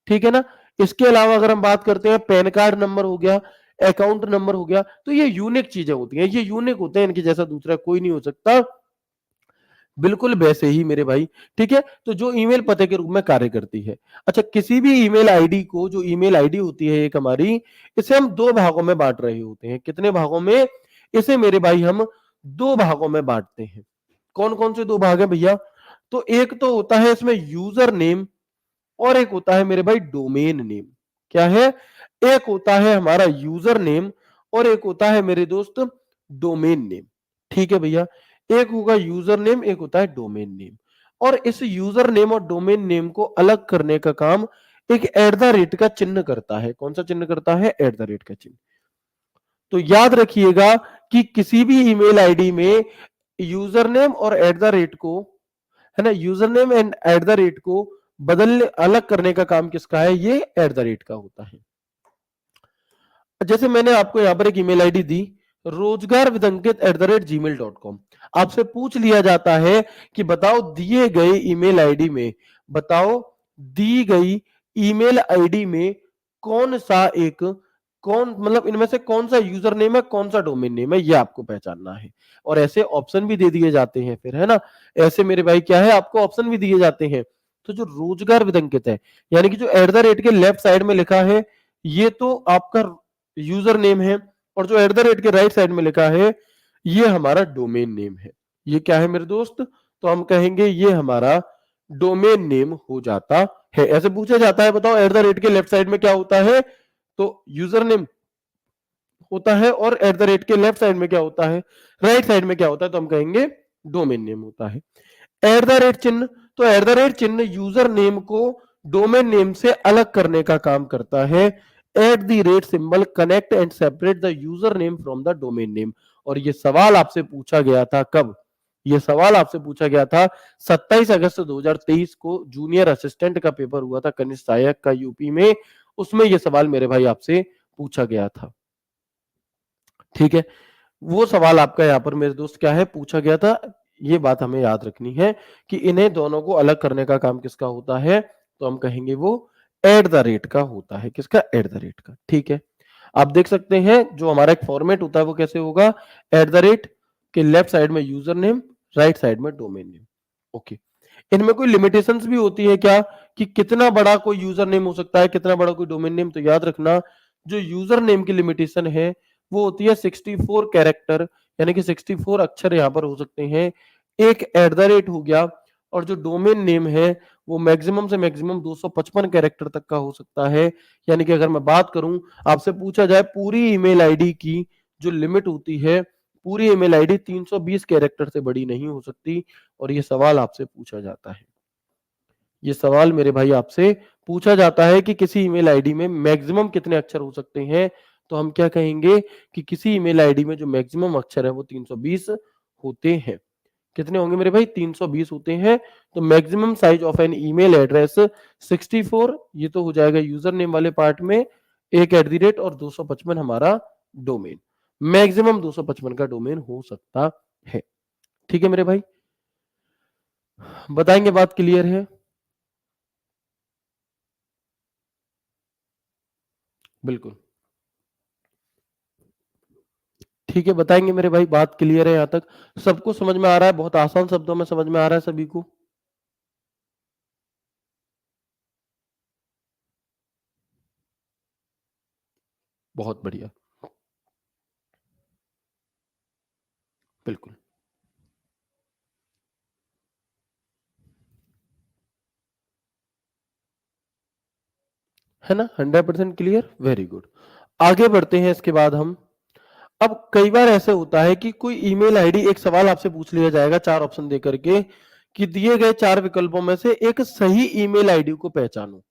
ठीक है ना। इसके अलावा अगर हम बात करते हैं, पैन कार्ड नंबर हो गया, अकाउंट नंबर हो गया, तो ये यूनिक चीजें होती हैं, ये यूनिक होते हैं, इनके जैसा दूसरा कोई नहीं हो सकता। बिल्कुल वैसे ही मेरे भाई, ठीक है। तो जो ईमेल पते के रूप में कार्य करती है। अच्छा, किसी भी ईमेल आईडी को, जो ईमेल आईडी होती है एक हमारी, इसे हम दो भागों में बांट रहे होते हैं। कितने भागों में? इसे मेरे भाई हम दो भागों में बांटते हैं। कौन कौन से दो भाग है भैया? तो एक तो होता है इसमें यूजर नेम, और एक होता है मेरे भाई डोमेन नेम। क्या है? एक होता है हमारा यूजर नेम और एक होता है मेरे दोस्त डोमेन नेम। ठीक है भैया, एक होगा यूजर नेम, एक होता है डोमेन नेम। और इस यूजर नेम और डोमेन नेम को अलग करने का काम एक एट द रेट का चिन्ह करता है। कौन सा चिन्ह करता है? एट द रेट का चिन्ह। तो याद रखिएगा कि किसी भी ईमेल आईडी में यूजर नेम और एट द रेट को, है ना, user name and at the rate को बदलने, अलग करने का काम किसका है? ये एट द रेट का होता है। जैसे मैंने आपको यहां पर एक ईमेल आईडी दी, रोजगार विद अंकित @gmail.com। आपसे पूछ लिया जाता है कि बताओ दिए गए ईमेल आईडी में, बताओ दी गई ईमेल आईडी में कौन सा एक, कौन मतलब इनमें से कौन सा यूजर नेम है, कौन सा डोमेन नेम है, ये आपको पहचानना है। और ऐसे ऑप्शन भी दे दिए जाते हैं फिर, है ना, ऐसे मेरे भाई क्या है, आपको ऑप्शन भी दिए जाते हैं। तो जो रोजगार विद अंकित है, यानी कि जो एट द रेट के लेफ्ट साइड में लिखा है, ये तो आपका यूजर नेम है, और जो एट द रेट के राइट साइड में लिखा है ये हमारा डोमेन नेम है। ये क्या है मेरे दोस्त? तो हम कहेंगे ये हमारा डोमेन नेम हो जाता है। ऐसे पूछा जाता है, बताओ एट द रेट के लेफ्ट साइड में क्या होता है? तो यूजर नेम होता है, और एट द रेट के लेफ्ट साइड में क्या होता है, राइट साइड में क्या होता है? तो हम कहेंगे डोमेन नेम होता है। एट द रेट चिन्ह, तो एट द रेट चिन्ह यूजर नेम को डोमेन नेम से अलग करने का काम करता है। At the rate symbol connect and separate the user name from the domain name. और ये सवाल आपसे पूछा गया था कब? ये सवाल आपसे पूछा गया था 27 अगस्त 2023 को, जूनियर असिस्टेंट का पेपर हुआ था कनिष्ठ सहायक का यूपी में, उसमें यह सवाल मेरे भाई आपसे पूछा गया था। ठीक है, वो सवाल आपका यहां पर मेरे दोस्त क्या है, पूछा गया था। ये बात हमें याद रखनी है कि इन्हें दोनों को अलग करने का काम किसका होता है? तो हम कहेंगे वो एट द रेट का होता है। किसका? एट द रेट का। ठीक है, आप देख सकते हैं जो हमारा एक फॉर्मेट होता है वो कैसे होगा, एट द रेट के लेफ्ट साइड में यूजर नेम, राइट साइड में डोमेन नेम। ओके, इनमें कोई लिमिटेशंस भी होती है क्या, कि कितना बड़ा कोई यूजर नेम हो सकता है, कितना बड़ा कोई डोमेन नेम? तो याद रखना, जो यूजर नेम की लिमिटेशन है वो होती है 64 कैरेक्टर, यानी कि 64 अक्षर यहां पर हो सकते हैं। एक एट द रेट हो गया, और जो डोमेन नेम है वो मैक्सिमम से मैक्सिमम 255 कैरेक्टर तक का हो सकता है। यानी कि अगर मैं बात करूं, आपसे पूछा जाए पूरी ईमेल आईडी की जो लिमिट होती है, पूरी ईमेल आईडी 320 कैरेक्टर से बड़ी नहीं हो सकती। और ये सवाल आपसे पूछा जाता है, ये सवाल मेरे भाई आपसे पूछा जाता है कि किसी ईमेल आईडी में मैक्सिमम कितने अक्षर हो सकते हैं? तो हम क्या कहेंगे कि किसी ईमेल आईडी में जो मैक्सिमम अक्षर है वो 320 होते हैं। कितने होंगे मेरे भाई? 320 होते हैं। तो maximum size of an email address 64, ये तो हो जाएगा यूजर नेम वाले पार्ट में, एक एट द रेट और 255 हमारा डोमेन। मैक्सिमम 255 का डोमेन हो सकता है। ठीक है मेरे भाई, बताएंगे, बात क्लियर है? बिल्कुल ठीक है, बताएंगे मेरे भाई, बात क्लियर है? यहां तक सबको समझ में आ रहा है? बहुत आसान शब्दों में समझ में आ रहा है सभी को? बहुत बढ़िया, बिल्कुल, है ना, 100% क्लियर, वेरी गुड। आगे बढ़ते हैं इसके बाद हम। अब कई बार ऐसे होता है कि कोई ईमेल आईडी, एक सवाल आपसे पूछ लिया जाएगा 4 ऑप्शन दे करके कि दिए गए 4 विकल्पों में से एक सही ईमेल आईडी को पहचानो।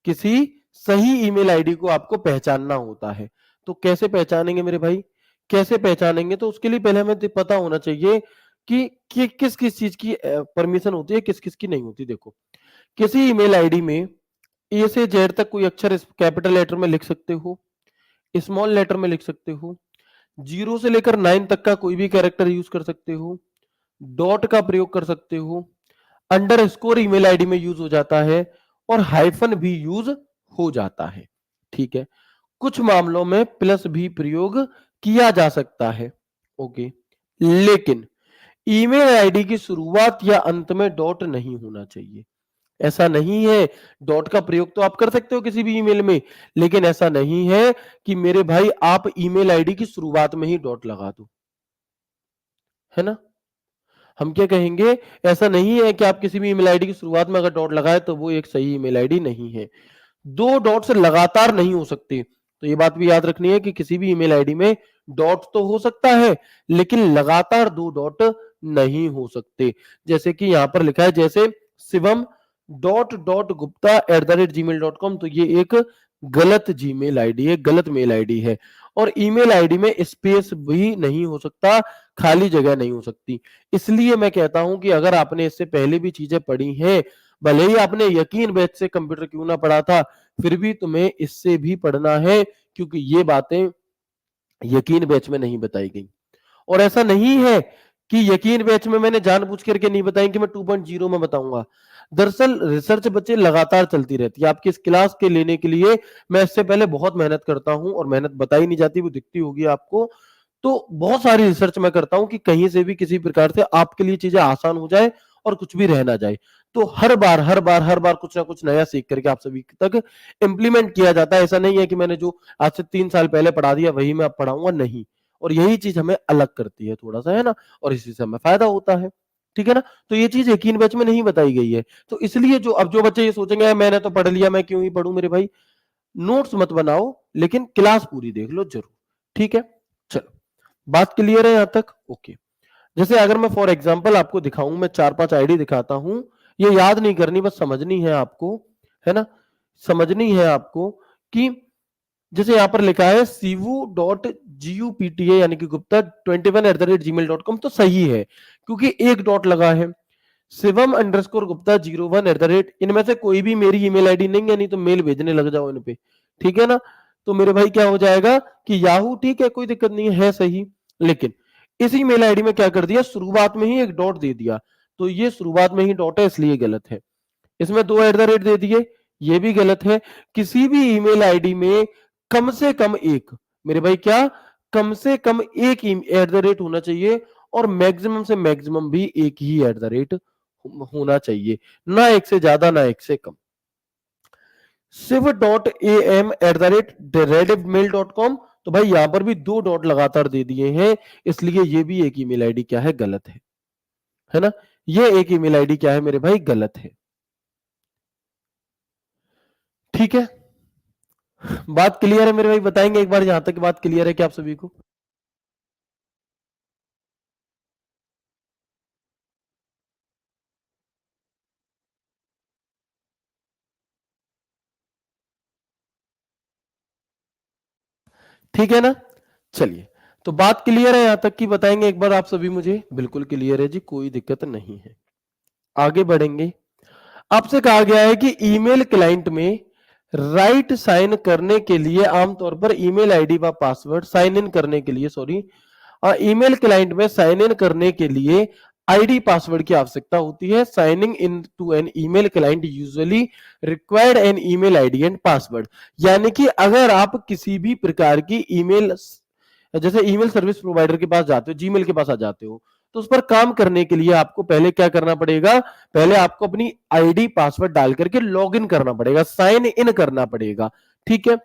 किसी सही ईमेल आईडी को आपको पहचानना होता है। तो कैसे पहचानेंगे मेरे भाई? कैसे पहचानेंगे? तो उसके लिए पहले हमें पता होना चाहिए कि किस किस चीज की परमिशन होती है, किस किस की नहीं होती। देखो, किसी ईमेल आईडी में ए से जेड तक कोई अक्षर कैपिटल लेटर में लिख सकते हो, स्मॉल लेटर में लिख सकते हो, 0 से लेकर 9 तक का कोई भी कैरेक्टर यूज कर सकते हो, डॉट का प्रयोग कर सकते हो, अंडरस्कोर ईमेल आईडी में यूज हो जाता है, और हाइफन भी यूज हो जाता है। ठीक है, कुछ मामलों में प्लस भी प्रयोग किया जा सकता है। ओके, लेकिन ईमेल आईडी की शुरुआत या अंत में डॉट नहीं होना चाहिए। ऐसा नहीं है, डॉट का प्रयोग तो आप कर सकते हो किसी भी ईमेल में, लेकिन ऐसा नहीं है कि मेरे भाई आप ईमेल आईडी की शुरुआत में ही डॉट लगा दो, है ना। हम क्या कहेंगे, ऐसा नहीं है कि आप किसी भी ईमेल आईडी की शुरुआत में अगर डॉट लगाए तो वो एक सही ईमेल आईडी नहीं है। दो डॉट्स लगातार नहीं हो सकते। तो ये बात भी याद रखनी है कि किसी भी ईमेल आईडी में डॉट तो हो सकता है, लेकिन लगातार दो डॉट नहीं हो सकते। जैसे कि यहां पर लिखा है, जैसे Shivam dot dot Gupta @gmail.com, तो ये एक गलत जीमेल आईडी है, गलत मेल आईडी है। और ईमेल आईडी में स्पेस भी नहीं हो सकता, खाली जगह नहीं हो सकती। इसलिए मैं कहता हूं कि अगर आपने इससे पहले भी चीजें पढ़ी हैं, भले ही आपने यकीन बैच से कंप्यूटर क्यों ना पढ़ा था, फिर भी तुम्हें इससे भी पढ़ना है, क्योंकि ये बातें यकीन बैच में नहीं बताई गई। और ऐसा नहीं है कि यकीन बैच में मैंने जानबूझ करके नहीं बताई कि मैं 2.0 में बताऊंगा। दरअसल रिसर्च बच्चे लगातार चलती रहती है। आपकी इस क्लास के लेने के लिए मैं इससे पहले बहुत मेहनत करता हूं, और मेहनत बताई नहीं जाती, वो दिखती होगी आपको। तो बहुत सारी रिसर्च मैं करता हूं कि कहीं से भी किसी प्रकार से आपके लिए चीजें आसान हो जाए और कुछ भी रह ना जाए। तो हर बार कुछ ना कुछ नया सीख करके आप सभी तक इंप्लीमेंट किया जाता है। ऐसा नहीं है कि मैंने जो आज से 3 साल पहले पढ़ा दिया वही मैं अब पढ़ाऊंगा, नहीं। और यही चीज हमें अलग करती है थोड़ा सा, है ना, और इसी से हमें फायदा होता है। ठीक है ना। तो ये चीज यकीन बैच में नहीं बताई गई है। तो इसलिए जो बच्चे ये सोचेंगे मैंने तो पढ़ लिया, मैं क्यों ही पढ़ूं, मेरे भाई नोट्स मत बनाओ, लेकिन क्लास पूरी देख लो जरूर। ठीक है, चलो, बात क्लियर है यहां तक? ओके। जैसे अगर मैं फॉर एग्जांपल आपको दिखाऊं, मैं 4-5 आईडी दिखाता हूं, ये याद नहीं करनी, बस समझनी है आपको, है ना, समझनी है आपको कि जैसे यहां पर लिखा है sivu.gupta यानी कि गुप्ता 21@gmail.com, तो सही है क्योंकि एक डॉट लगा है। शिवम_गुप्ता 01 इनमें से कोई भी मेरी ईमेल आईडी नहीं है, नहीं तो मेल भेजने लग जाओ इन पे। ठीक है ना। तो मेरे भाई क्या हो जाएगा कि याहू, ठीक है, कोई दिक्कत नहीं है सही, लेकिन इसी मेल आईडी में क्या कर दिया, शुरुआत में ही एक डॉट दे दिया। तो ये शुरुआत में ही डॉट है, इसलिए गलत है। इसमें 2 दे दिए, ये भी गलत है। किसी भी ईमेल आईडी में कम से कम एक, मेरे भाई क्या, कम से कम एक होना चाहिए, और मैक्सिमम से मैक्सिमम भी एक ही होना चाहिए, ना एक से ज्यादा ना एक से कम। शिव.am@rediffmail.com, तो भाई यहां पर भी 2 डॉट लगातार दे दिए हैं, इसलिए ये भी एक ईमेल आईडी क्या है, गलत है ना। ये एक ईमेल आईडी क्या है मेरे भाई, गलत है। ठीक है, बात क्लियर है मेरे भाई? बताएंगे एक बार यहां तक बात क्लियर है क्या आप सभी को? ठीक है ना। चलिए, तो बात क्लियर है यहां तक की? बताएंगे एक बार आप सभी मुझे? बिल्कुल क्लियर है जी, कोई दिक्कत नहीं है। आगे बढ़ेंगे। आपसे कहा गया है कि ईमेल क्लाइंट में राइट साइन करने के लिए आमतौर पर ईमेल आईडी व पासवर्ड साइन इन करने के लिए, सॉरी, ईमेल क्लाइंट में साइन इन करने के लिए आईडी पासवर्ड की आवश्यकता होती है। Signing in to an email client usually required an email ID and password. यानी कि अगर आप किसी भी प्रकार की ईमेल, जैसे ईमेल सर्विस प्रोवाइडर के पास जाते हो, जीमेल के पास आ जाते हो, तो उस पर काम करने के लिए आपको पहले क्या करना पड़ेगा, पहले आपको अपनी आईडी पासवर्ड डाल करके लॉग इन करना पड़ेगा, साइन इन करना पड़ेगा। ठीक है।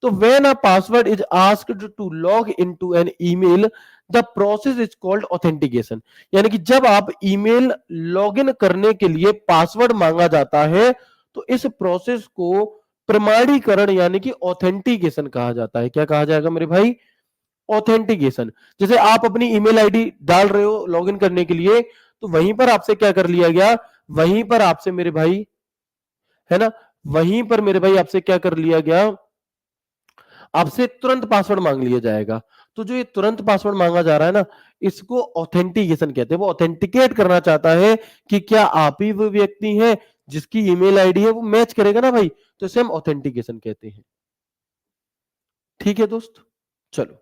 तो when a password is asked to log into an email, the process is called authentication. यानी कि जब आप ईमेल लॉग इन करने के लिए पासवर्ड मांगा जाता है, तो इस प्रोसेस को प्रमाणीकरण यानी कि ऑथेंटिकेशन कहा जाता है। क्या कहा जाएगा मेरे भाई? ऑथेंटिकेशन। जैसे आप अपनी ईमेल आईडी डाल रहे हो लॉगिन करने के लिए, तो वहीं पर आपसे क्या कर लिया गया, वहीं पर आपसे मेरे भाई, है ना, वहीं पर मेरे भाई आपसे क्या कर लिया गया, आपसे तुरंत पासवर्ड मांग लिया जाएगा। तो जो ये तुरंत पासवर्ड मांगा जा रहा है ना, इसको ऑथेंटिकेशन कहते हैं। वो ऑथेंटिकेट करना चाहता है कि क्या आप ही वो व्यक्ति हैं जिसकी ईमेल आईडी है वो मैच करेगा ना भाई, तो इसे हम ऑथेंटिकेशन कहते हैं। ठीक है दोस्त, चलो,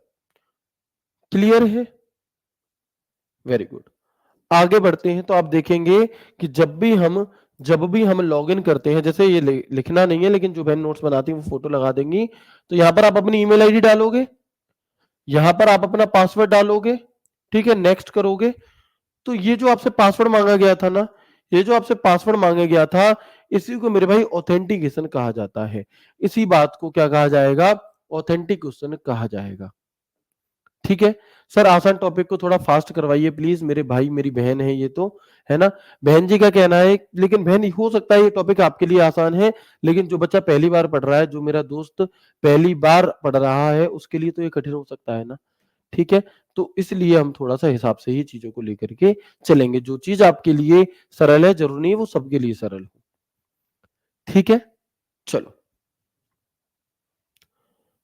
क्लियर है? Very good. आगे बढ़ते हैं तो आप देखेंगे कि जब भी हम लॉगिन करते हैं, जैसे ये लिखना नहीं है लेकिन जो बहन नोट्स बनाती है वो फोटो लगा देंगी, तो यहां पर आप अपनी ईमेल आईडी डालोगे, यहां पर आप अपना पासवर्ड डालोगे, ठीक है, नेक्स्ट करोगे। तो ये जो आपसे पासवर्ड मांगा गया था ना, ये जो आपसे पासवर्ड मांगा गया था, इसी को मेरे भाई ऑथेंटिकेशन कहा जाता है। इसी बात को क्या कहा जाएगा? ऑथेंटिकेशन कहा जाएगा। ठीक है सर, आसान टॉपिक को थोड़ा फास्ट करवाइए प्लीज, मेरे भाई मेरी बहन है ये तो, है ना। बहन जी का कहना है, लेकिन बहन हो सकता है ये टॉपिक आपके लिए आसान है, लेकिन जो बच्चा पहली बार पढ़ रहा है, जो मेरा दोस्त पहली बार पढ़ रहा है, उसके लिए तो ये कठिन हो सकता है ना। ठीक है, तो इसलिए हम थोड़ा सा हिसाब से ही चीजों को लेकर के चलेंगे। जो चीज आपके लिए सरल है, जरूरी नहीं है वो सबके लिए सरल हो। ठीक है, चलो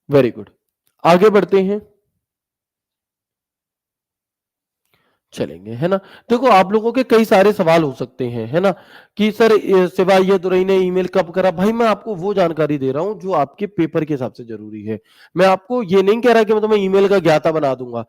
वेरी गुड, आगे बढ़ते हैं, चलेंगे, है ना। देखो आप लोगों के कई सारे सवाल हो सकते हैं, है ना, कि सर सिवाय ये दुरई ने ईमेल कब करा। भाई मैं आपको वो जानकारी दे रहा हूं जो आपके पेपर के हिसाब से जरूरी है। मैं आपको ये नहीं कह रहा कि मैं तुम्हें ईमेल का ज्ञाता बना दूंगा,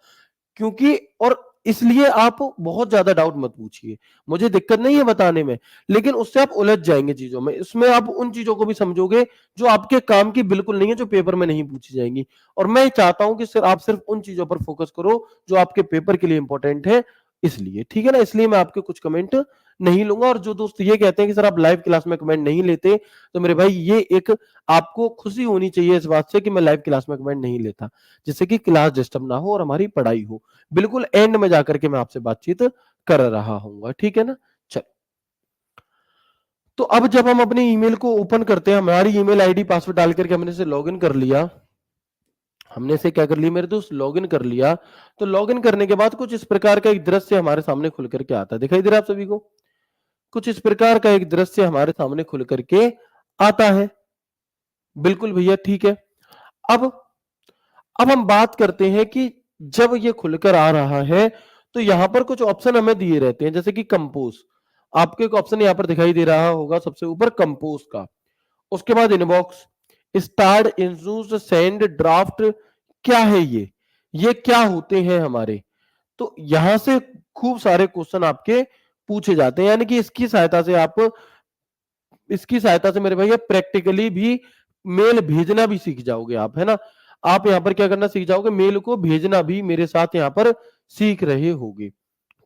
क्योंकि और इसलिए आप बहुत ज्यादा डाउट मत पूछिए, मुझे दिक्कत नहीं है बताने में, लेकिन उससे आप उलझ जाएंगे चीजों में। इसमें आप उन चीजों को भी समझोगे जो आपके काम की बिल्कुल नहीं है, जो पेपर में नहीं पूछी जाएंगी। और मैं चाहता हूं कि सिर्फ आप सिर्फ उन चीजों पर फोकस करो जो आपके पेपर के लिए इंपॉर्टेंट है, इसलिए ठीक है ना। इसलिए मैं आपके कुछ कमेंट नहीं लूंगा। और जो दोस्त ये कहते हैं कि सर आप लाइव क्लास में कमेंट नहीं लेते, तो मेरे भाई ये एक आपको खुशी होनी चाहिए इस बात से कि मैं लाइव क्लास में कमेंट नहीं लेता, जिससे कि क्लास डिस्टर्ब ना हो और हमारी पढ़ाई हो। बिल्कुल एंड में जाकर के मैं आपसे बातचीत कर रहा हूँ, ठीक है ना। चल, तो अब जब हम अपने ईमेल को ओपन करते हैं, हमारी ईमेल आईडी पासवर्ड डाल करके हमने से लॉगिन कर लिया, हमने से क्या कर लिया मेरे दोस्त, लॉगिन कर लिया। तो लॉगिन करने के बाद कुछ इस प्रकार का एक दृश्य हमारे सामने खुल करके आता है, दिखाई दे रहा है आप सभी को। कुछ इस प्रकार का एक दृश्य हमारे सामने खुल करके आता है, बिल्कुल भैया ठीक है। अब अब हम बात करते हैं कि जब ये खुलकर आ रहा है, तो यहां पर कुछ ऑप्शन हमें दिए रहते हैं, जैसे कि कंपोज। आपको एक ऑप्शन यहां पर दिखाई दे रहा होगा सबसे ऊपर, कंपोज का। उसके बाद इनबॉक्स, स्टार्ट, इंसूस, सेंड, ड्राफ्ट। क्या है ये क्या होते हैं हमारे। तो यहां से खूब सारे क्वेश्चन आपके पूछे जाते हैं, यानी कि इसकी सहायता से मेरे भैया प्रैक्टिकली भी मेल भेजना भी सीख जाओगे आप, है ना। आप यहां पर क्या करना सीख जाओगे, मेल को भेजना भी मेरे साथ यहां पर सीख रहे होगे,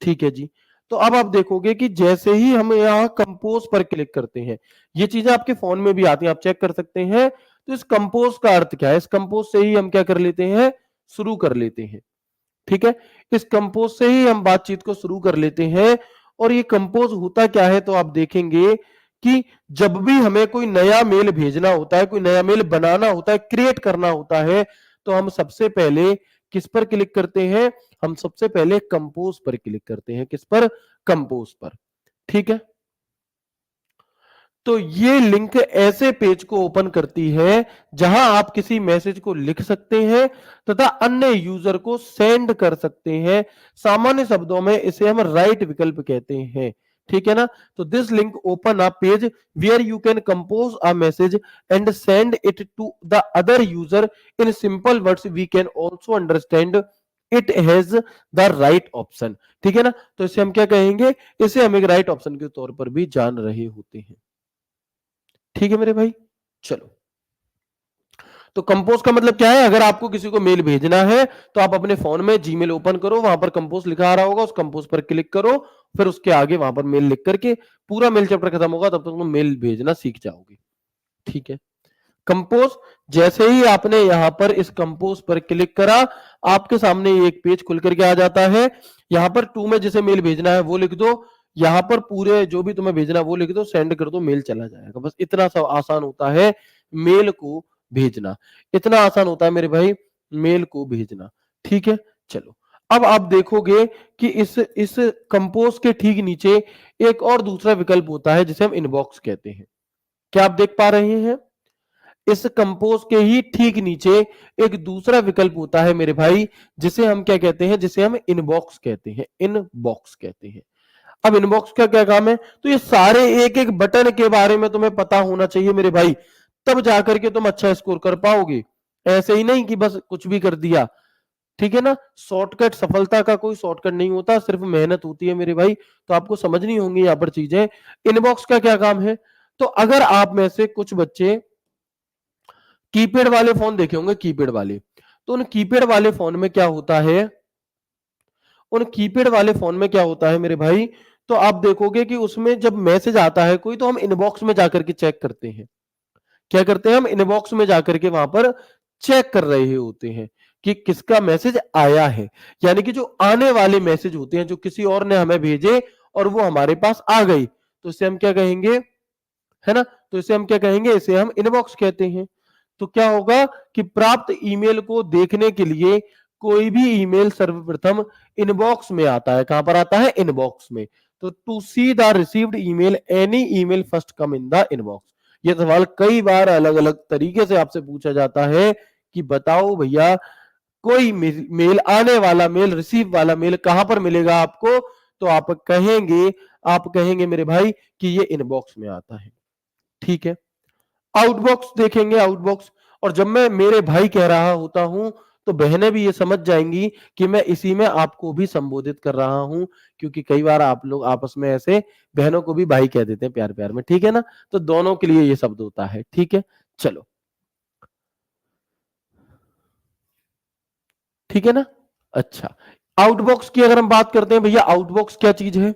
ठीक है जी। तो अब आप देखोगे कि जैसे ही हम यहाँ कंपोज पर क्लिक करते हैं, ये चीजें आपके फोन में भी आती हैं, आप चेक कर सकते हैं। तो इस कंपोज का अर्थ क्या है, इस कंपोज से ही हम क्या कर लेते हैं, शुरू कर लेते हैं, ठीक है। इस कंपोज से ही हम बातचीत को शुरू कर लेते हैं। और ये कंपोज होता क्या है, तो आप देखेंगे कि जब भी हमें कोई नया मेल भेजना होता है, कोई नया मेल बनाना होता है, क्रिएट करना होता है, तो हम सबसे पहले किस पर क्लिक करते हैं, हम सबसे पहले कंपोज पर क्लिक करते हैं। किस पर, कंपोज पर, ठीक है। तो ये लिंक ऐसे पेज को ओपन करती है जहां आप किसी मैसेज को लिख सकते हैं तथा अन्य यूजर को सेंड कर सकते हैं। सामान्य शब्दों में इसे हम राइट विकल्प कहते हैं, ठीक है ना। तो this link open a page where you can compose a message and send it to the other user in simple words we can also understand it has the write option, ठीक है ना। तो इसे हम क्या कहेंगे, इसे हम एक राइट ऑप्शन के तौर पर भी जान रहे होते हैं, ठीक है मेरे भाई। चलो, तो कंपोज का मतलब क्या है, अगर आपको किसी को मेल भेजना है तो आप अपने फोन में जीमेल ओपन करो, वहां पर कंपोज लिखा आ रहा होगा, उस कंपोज पर क्लिक करो, फिर उसके आगे वहां पर मेल लिख करके पूरा मेल चैप्टर खत्म होगा तब तक तुम मेल भेजना सीख जाओगे, ठीक है। कंपोज, जैसे ही आपने यहां पर इस कंपोज पर क्लिक करा, आपके सामने एक पेज खुल करके आ जाता है। यहां पर टू में जिसे मेल भेजना है वो लिख दो, यहां पर पूरे जो भी तुम्हें भेजना है वो लिख दो, सेंड कर दो, मेल चला जाएगा। बस इतना सा आसान होता है मेल को भेजना, इतना आसान होता है मेरे भाई मेल को भेजना, ठीक है। चलो, अब आप देखोगे कि इस कंपोज के ठीक नीचे एक और दूसरा विकल्प होता है जिसे हम इनबॉक्स कहते हैं। क्या आप देख पा रहे हैं, इस कंपोज के ही ठीक नीचे एक दूसरा विकल्प होता है मेरे भाई, जिसे हम क्या कहते हैं, जिसे हम इनबॉक्स कहते हैं, इनबॉक्स कहते हैं। अब इनबॉक्स का क्या काम है, तो ये सारे एक एक बटन के बारे में तुम्हें पता होना चाहिए मेरे भाई, तब जाकर के तुम अच्छा स्कोर कर पाओगे। ऐसे ही नहीं कि बस कुछ भी कर दिया, ठीक है ना। शॉर्टकट, सफलता का कोई शॉर्टकट नहीं होता, सिर्फ मेहनत होती है मेरे भाई। तो आपको समझनी होंगी यहां पर चीजें। इनबॉक्स का क्या काम है, तो अगर आप में से कुछ बच्चे कीपैड वाले फोन देखे होंगे, कीपैड वाले, तो उन कीपैड वाले फोन में क्या होता है, उन कीपैड वाले फोन में क्या होता है मेरे भाई, तो आप देखोगे कि उसमें जब मैसेज आता है कोई, तो हम इनबॉक्स में जाकर के चेक करते हैं। क्या करते हैं, हम इनबॉक्स में जाकर के वहां पर चेक कर रहे होते हैं, कि किसका मैसेज आया है, यानी कि जो आने वाले मैसेज होते हैं जो किसी और ने हमें भेजे और वो हमारे पास आ गई, तो इसे हम क्या कहेंगे, है ना, तो इसे हम क्या कहेंगे, इसे हम इनबॉक्स कहते हैं। तो क्या होगा कि प्राप्त ईमेल को देखने के लिए कोई भी ईमेल सर्वप्रथम इनबॉक्स में आता है। कहां पर आता है, इनबॉक्स में। तो to see the received email, any email first come in the inbox. ये सवाल कई बार अलग अलग तरीके से आपसे पूछा जाता है कि बताओ भैया कोई मेल, आने वाला मेल, रिसीव वाला मेल कहां पर मिलेगा आपको, तो आप कहेंगे मेरे भाई कि ये इनबॉक्स में आता है। ठीक है, आउटबॉक्स देखेंगे, आउटबॉक्स। और जब मैं मेरे भाई कह रहा होता हूं तो बहनें भी ये समझ जाएंगी कि मैं इसी में आपको भी संबोधित कर रहा हूं, क्योंकि कई बार आप लोग आपस में ऐसे बहनों को भी भाई कह देते हैं प्यार प्यार में, ठीक है ना, तो दोनों के लिए ये शब्द होता है। ठीक है, चलो, ठीक है ना। अच्छा, आउटबॉक्स की अगर हम बात करते हैं, भैया आउटबॉक्स क्या चीज है।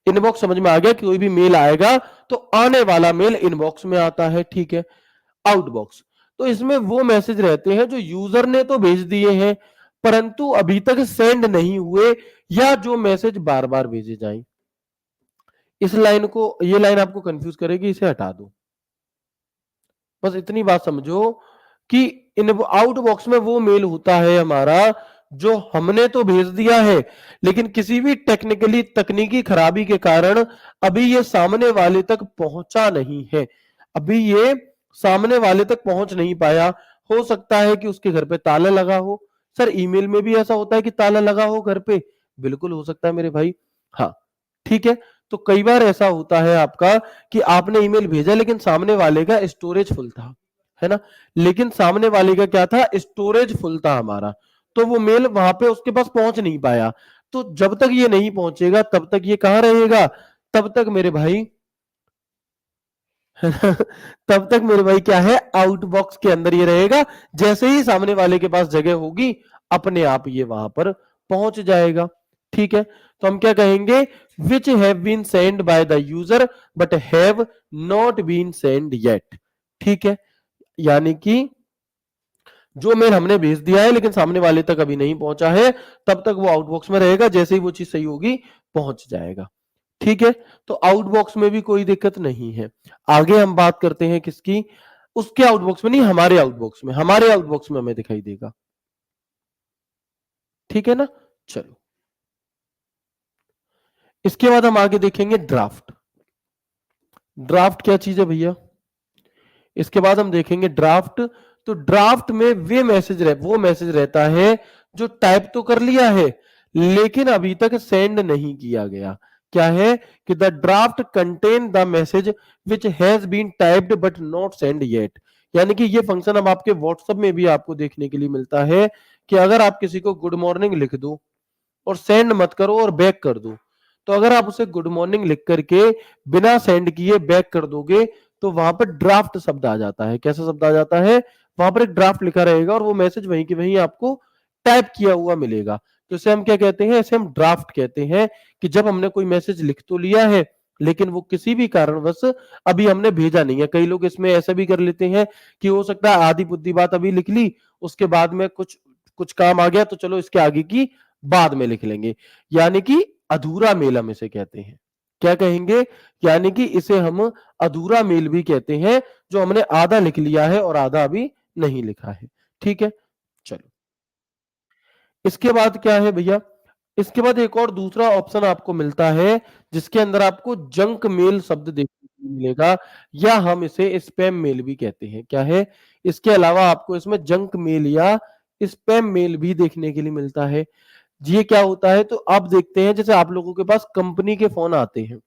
इनबॉक्स समझ में आ गया कि कोई भी मेल आएगा तो आने वाला मेल इनबॉक्स में आता है। ठीक है, आउटबॉक्स, तो इसमें वो मैसेज रहते हैं जो यूजर ने तो भेज दिए हैं परंतु अभी तक सेंड नहीं हुए, या जो मैसेज बार बार भेजे जाएं। इस लाइन को, ये लाइन आपको कंफ्यूज करेगी, इसे हटा दो। बस इतनी बात समझो कि इन आउट बॉक्स में वो मेल होता है हमारा जो हमने तो भेज दिया है, लेकिन किसी भी टेक्निकली तकनीकी खराबी के कारण अभी ये सामने वाले तक पहुंचा नहीं है। अभी ये सामने वाले तक पहुंच नहीं पाया। हो सकता है कि उसके घर पे ताला लगा हो। सर ईमेल में भी ऐसा होता है कि ताला लगा हो घर पे, बिल्कुल हो सकता है मेरे भाई। हाँ, ठीक है, तो कई बार ऐसा होता है आपका कि आपने ईमेल भेजा लेकिन सामने वाले का स्टोरेज फुल था, है ना, लेकिन सामने वाले का क्या था, स्टोरेज फुल था हमारा, तो वो मेल वहां पे उसके पास पहुंच नहीं पाया। तो जब तक ये नहीं पहुंचेगा तब तक ये कहां रहेगा, तब तक मेरे भाई तब तक मेरे भाई क्या है, आउटबॉक्स के अंदर ये रहेगा। जैसे ही सामने वाले के पास जगह होगी अपने आप ये वहां पर पहुंच जाएगा। ठीक है, तो हम क्या कहेंगे, which have been send by the user but have not been send yet. ठीक है, यानी कि जो मेल हमने भेज दिया है लेकिन सामने वाले तक अभी नहीं पहुंचा है, तब तक वो आउटबॉक्स में रहेगा, जैसे ही वो चीज सही होगी पहुंच जाएगा। ठीक है, तो आउटबॉक्स में भी कोई दिक्कत नहीं है। आगे हम बात करते हैं किसकी, उसके आउटबॉक्स में नहीं, हमारे आउटबॉक्स में, हमारे आउटबॉक्स में हमें दिखाई देगा। ठीक है ना, चलो, इसके बाद हम आगे देखेंगे ड्राफ्ट। ड्राफ्ट क्या चीज है भैया, इसके बाद हम देखेंगे ड्राफ्ट। तो ड्राफ्ट में वो मैसेज रहता है जो टाइप तो कर लिया है लेकिन अभी तक सेंड नहीं किया गया। क्या है कि the draft contain the message which has been typed but not send yet. यानी कि ये फंक्शन अब आपके व्हाट्सएप में भी आपको देखने के लिए मिलता है कि अगर आप किसी को गुड मॉर्निंग लिख दो और सेंड मत करो और बैक कर दो, तो अगर आप उसे गुड मॉर्निंग लिख करके बिना सेंड किए बैक कर दोगे तो वहां पर ड्राफ्ट शब्द आ जाता है। कैसा शब्द आ जाता है, वहां पर एक ड्राफ्ट लिखा रहेगा और वो मैसेज वहीं के वहीं आपको टाइप किया हुआ मिलेगा। तो इसे हम क्या कहते हैं, इसे हम ड्राफ्ट कहते हैं कि जब हमने कोई मैसेज लिख तो लिया है लेकिन वो किसी भी कारणवश अभी हमने भेजा नहीं है। कई लोग इसमें ऐसा भी कर लेते हैं कि हो सकता है आधी बुद्धी बात अभी लिख ली, उसके बाद में कुछ कुछ काम आ गया तो चलो इसके आगे की बाद में लिख लेंगे, यानी कि अधूरा मेल हम इसे कहते हैं। क्या कहेंगे, यानी कि इसे हम अधूरा मेल भी कहते हैं, जो हमने आधा लिख लिया है और आधा अभी नहीं लिखा है। ठीक है, चलो, इसके बाद क्या है भैया, इसके बाद एक और दूसरा ऑप्शन आपको मिलता है जिसके अंदर आपको जंक मेल शब्द देखने को मिलेगा, या हम इसे स्पैम मेल भी कहते हैं। क्या है, इसके अलावा आपको इसमें जंक मेल या स्पैम मेल भी देखने के लिए मिलता है। ये क्या होता है, तो आप देखते हैं जैसे आप लोगों के पास कंपनी के फोन आते हैं,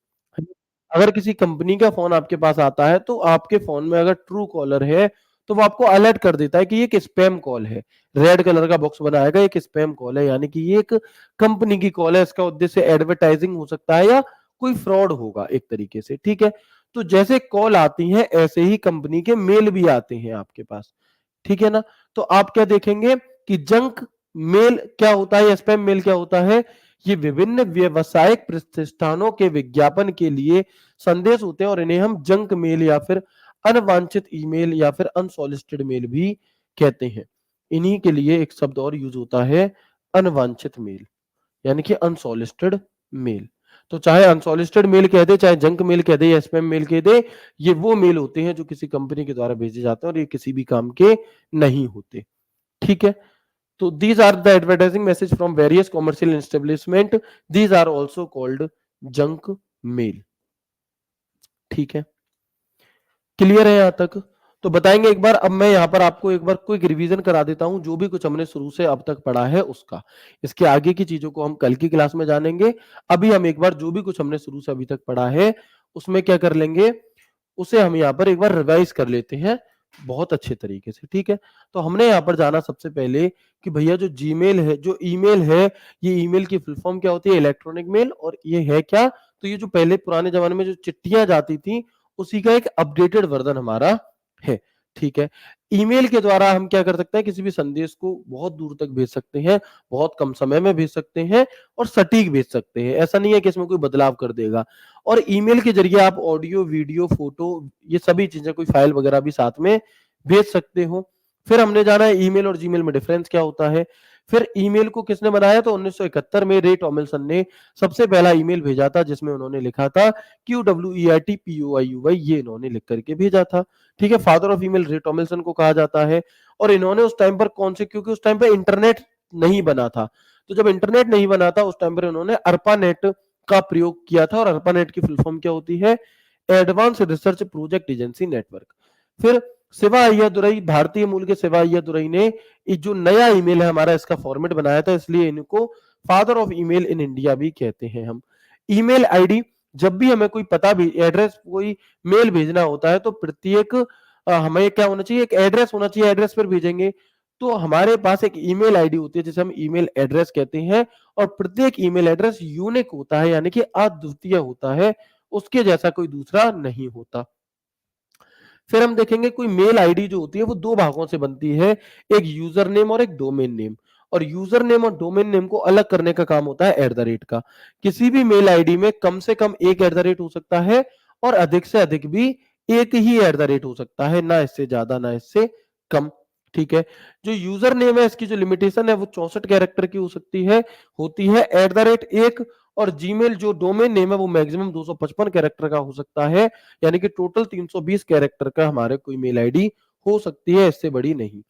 अगर किसी कंपनी का फोन आपके पास आता है तो आपके फोन में अगर ट्रू कॉलर है तो वो आपको अलर्ट कर देता है कि ये एक स्पैम कॉल है। रेड कलर का बॉक्स बनाएगा, एक स्पैम कॉल है, यानी कि ये एक कंपनी की कॉल है, इसका उद्देश्य एडवर्टाइजिंग हो सकता है या कोई फ्रॉड होगा एक तरीके से। ठीक है, तो जैसे कॉल आती है ऐसे ही कंपनी के मेल भी आते हैं आपके पास। ठीक है ना, तो आप क्या देखेंगे कि जंक मेल क्या होता है या स्पैम मेल क्या होता है, ये विभिन्न व्यवसायिक प्रतिष्ठानों के विज्ञापन के लिए संदेश होते हैं और इन्हें हम जंक मेल या फिर अनवांछित ईमेल या फिर अनसॉलिसिटेड मेल भी कहते हैं। इन्हीं के लिए एक शब्द और यूज होता है, अनवांछित मेल, यानी कि अनसॉलिसिटेड मेल। तो चाहे अनसॉलिसिटेड मेल कह दे, चाहे जंक मेल कह दे या स्पैम मेल कह दे, ये वो मेल होते हैं जो किसी कंपनी के द्वारा भेजे जाते हैं और ये किसी भी काम के नहीं होते। ठीक है, तो these are the advertising message from various commercial establishment, these are also called junk mail। ठीक है, क्लियर है यहां तक? तो बताएंगे एक बार, अब मैं यहां पर आपको एक बार क्विक रिवीजन करा देता हूं जो भी कुछ हमने शुरू से अब तक पढ़ा है उसका। इसके आगे की चीजों को हम कल की क्लास में जानेंगे। अभी हम एक बार जो भी कुछ हमने शुरू से अभी तक पढ़ा है उसमें क्या कर लेंगे, उसे हम यहाँ पर एक बार रिवाइज कर लेते हैं बहुत अच्छे तरीके से। ठीक है, तो हमने यहाँ पर जाना सबसे पहले कि भैया जो जीमेल है, जो ईमेल है, ये ईमेल की फुल फॉर्म क्या होती है, इलेक्ट्रॉनिक मेल। और ये है क्या, तो ये जो पहले पुराने जमाने में जो चिट्ठियां जाती थी उसी का एक अपडेटेड वर्जन हमारा है। ठीक है, ईमेल के द्वारा हम क्या कर सकते हैं, किसी भी संदेश को बहुत दूर तक भेज सकते हैं, बहुत कम समय में भेज सकते हैं और सटीक भेज सकते हैं। ऐसा नहीं है कि इसमें कोई बदलाव कर देगा। और ईमेल के जरिए आप ऑडियो, वीडियो, फोटो, ये सभी चीजें, कोई फाइल वगैरह भी साथ में भेज सकते हो। फिर हमने जाना है ईमेल और जीमेल में डिफरेंस क्या होता है। फिर ईमेल को किसने बनाया, तो 1971 में रे टॉमिल्सन ने सबसे पहला ईमेल भेजा था जिसमें उन्होंने लिखा था QWERTPOIUY, ये इन्होंने लिख करके भेजा था। ठीक है, फादर ऑफ ईमेल रे टॉमिल्सन को कहा जाता है। और इन्होंने उस टाइम पर कौन से, क्योंकि उस टाइम पर इंटरनेट नहीं बना था, तो जब इंटरनेट नहीं बना था उस टाइम पर इन्होंने अर्पानेट का प्रयोग किया था। और अर्पानेट की फुल फॉर्म क्या होती है, advance research project agency network. फिर शिवा अय्यादुरई, भारतीय मूल के शिवा अय्यादुरई ने जो नया ईमेल है हमारा, इसका फॉर्मेट बनाया था, इसलिए इनको father of email in India भी कहते हैं हम। ईमेल आईडी, जब भी हमें कोई पता भी, एड्रेस, कोई मेल भेजना होता है तो प्रत्येक हमें क्या होना चाहिए, एक एड्रेस होना चाहिए, एड्रेस पर भेजेंगे। तो हमारे पास एक ईमेल आईडी होती है जिसे हम ईमेल एड्रेस कहते हैं। और प्रत्येक ईमेल एड्रेस यूनिक होता है, यानी कि अद्वितीय होता है, उसके जैसा कोई दूसरा नहीं होता। फिर हम देखेंगे कोई मेल आईडी जो होती है वो दो भागों से बनती है, एक यूजर नेम और एक डोमेन नेम। और यूजर नेम और डोमेन नेम को अलग करने का काम होता है @ का। किसी भी मेल आईडी में कम से कम एक @ हो सकता है और अधिक से अधिक भी एक ही @ हो सकता है, ना इससे ज्यादा ना इससे कम। ठीक है, जो यूजर नेम है इसकी जो लिमिटेशन है वो 64 कैरेक्टर की हो सकती है, होती है, @ 1। और जीमेल जो डोमेन नेम है वो मैक्सिमम 255 कैरेक्टर का हो सकता है, यानी कि टोटल 320 कैरेक्टर का हमारे कोई मेल आईडी हो सकती है, इससे बड़ी नहीं।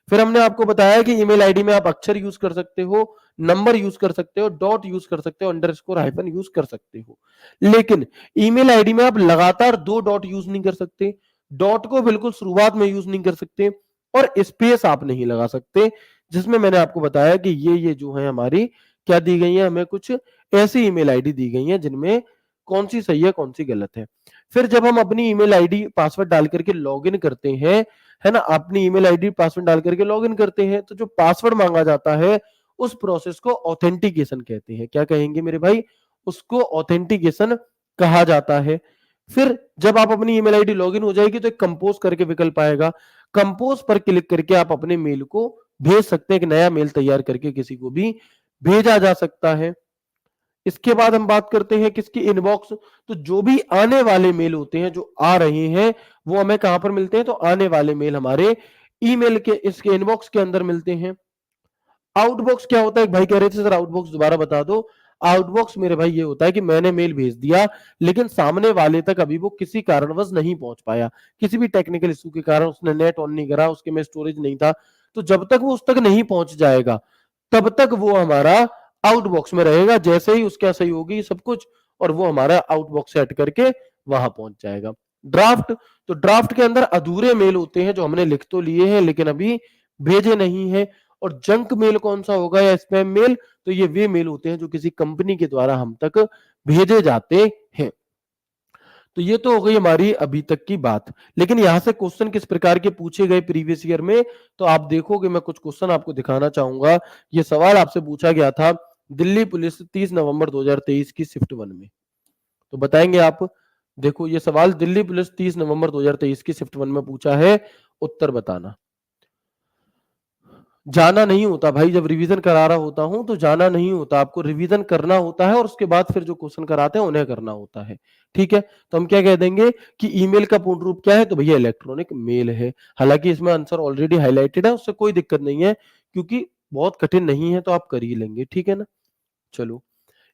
फिर हमने आपको बताया कि ईमेल आईडी में आप अक्षर यूज कर सकते हो, नंबर यूज कर सकते हो, डॉट यूज कर सकते हो, अंडरस्कोर, हाइफन यूज कर सकते हो। लेकिन ईमेल आईडी में आप लगातार 2 डॉट यूज नहीं कर सकते, डॉट को बिल्कुल शुरुआत में यूज नहीं कर सकते और स्पेस आप नहीं लगा सकते। जिसमें मैंने आपको बताया कि ये जो है हमारी क्या दी गई है, हमें कुछ ऐसी ईमेल आईडी दी गई है जिनमें कौन सी सही है कौन सी गलत है। फिर जब हम अपनी ईमेल आईडी पासवर्ड डाल करके लॉगिन करते हैं, है ना, अपनी ईमेल आईडी पासवर्ड डाल करके लॉगिन करते हैं, तो जो पासवर्ड मांगा जाता है उस प्रोसेस को ऑथेंटिकेशन कहते हैं। क्या कहेंगे मेरे भाई, उसको ऑथेंटिकेशन कहा जाता है। फिर जब आप अपनी ईमेल आईडी लॉगिन हो जाएगी तो एक कंपोज करके विकल्प आएगा, कंपोज पर क्लिक करके आप अपने मेल को भेज सकते हैं, एक नया मेल तैयार करके किसी को भी भेजा जा सकता है। इसके बाद हम बात करते हैं किसकी, इनबॉक्स। तो जो भी आने वाले मेल होते हैं जो आ रहे हैं वो हमें कहां पर मिलते हैं, तो आने वाले मेल हमारे ईमेल के इसके इनबॉक्स के अंदर मिलते हैं। आउटबॉक्स क्या होता है, भाई कह रहे थे सर आउटबॉक्स दोबारा बता दो। आउटबॉक्स मेरे भाई ये होता है कि मैंने मेल भेज दिया लेकिन सामने वाले तक अभी वो किसी कारणवश नहीं पहुंच पाया, किसी भी टेक्निकल इशू के कारण उसने नेट ऑन नहीं करा, उसके में स्टोरेज नहीं था, तो जब तक वो उस तक नहीं पहुंच जाएगा तब तक वो हमारा आउटबॉक्स में रहेगा। जैसे ही उसका सही होगी सब कुछ और वो हमारा आउटबॉक्स सेट करके वहां पहुंच जाएगा। ड्राफ्ट, तो ड्राफ्ट के अंदर अधूरे मेल होते हैं जो हमने लिख तो लिए हैं लेकिन अभी भेजे नहीं है। और जंक मेल कौन सा होगा या स्पैम मेल, तो ये वे मेल होते हैं जो किसी कंपनी के द्वारा हम तक भेजे जाते हैं। तो ये तो हो गई हमारी अभी तक की बात। लेकिन यहां से क्वेश्चन किस प्रकार के पूछे गए प्रीवियस ईयर में, तो आप देखोगे, मैं कुछ क्वेश्चन आपको दिखाना चाहूंगा। ये सवाल आपसे पूछा गया था दिल्ली पुलिस 30 नवंबर 2023 की शिफ्ट 1 में। तो बताएंगे आप, देखो ये सवाल दिल्ली पुलिस 30 नवंबर 2023 की शिफ्ट 1 में पूछा है, उत्तर बताना। जाना नहीं होता भाई, जब रिवीजन करा रहा होता हूँ तो जाना नहीं होता, आपको रिवीजन करना होता है और उसके बाद फिर जो क्वेश्चन कराते हैं उन्हें करना होता है। ठीक है, तो हम क्या कह देंगे कि ईमेल का पूर्ण रूप क्या है, तो भैया इलेक्ट्रॉनिक मेल है। हालांकि इसमें आंसर ऑलरेडी हाईलाइटेड है, उससे कोई दिक्कत नहीं है, क्योंकि बहुत कठिन नहीं है, तो आप कर ही लेंगे। ठीक है ना, चलो।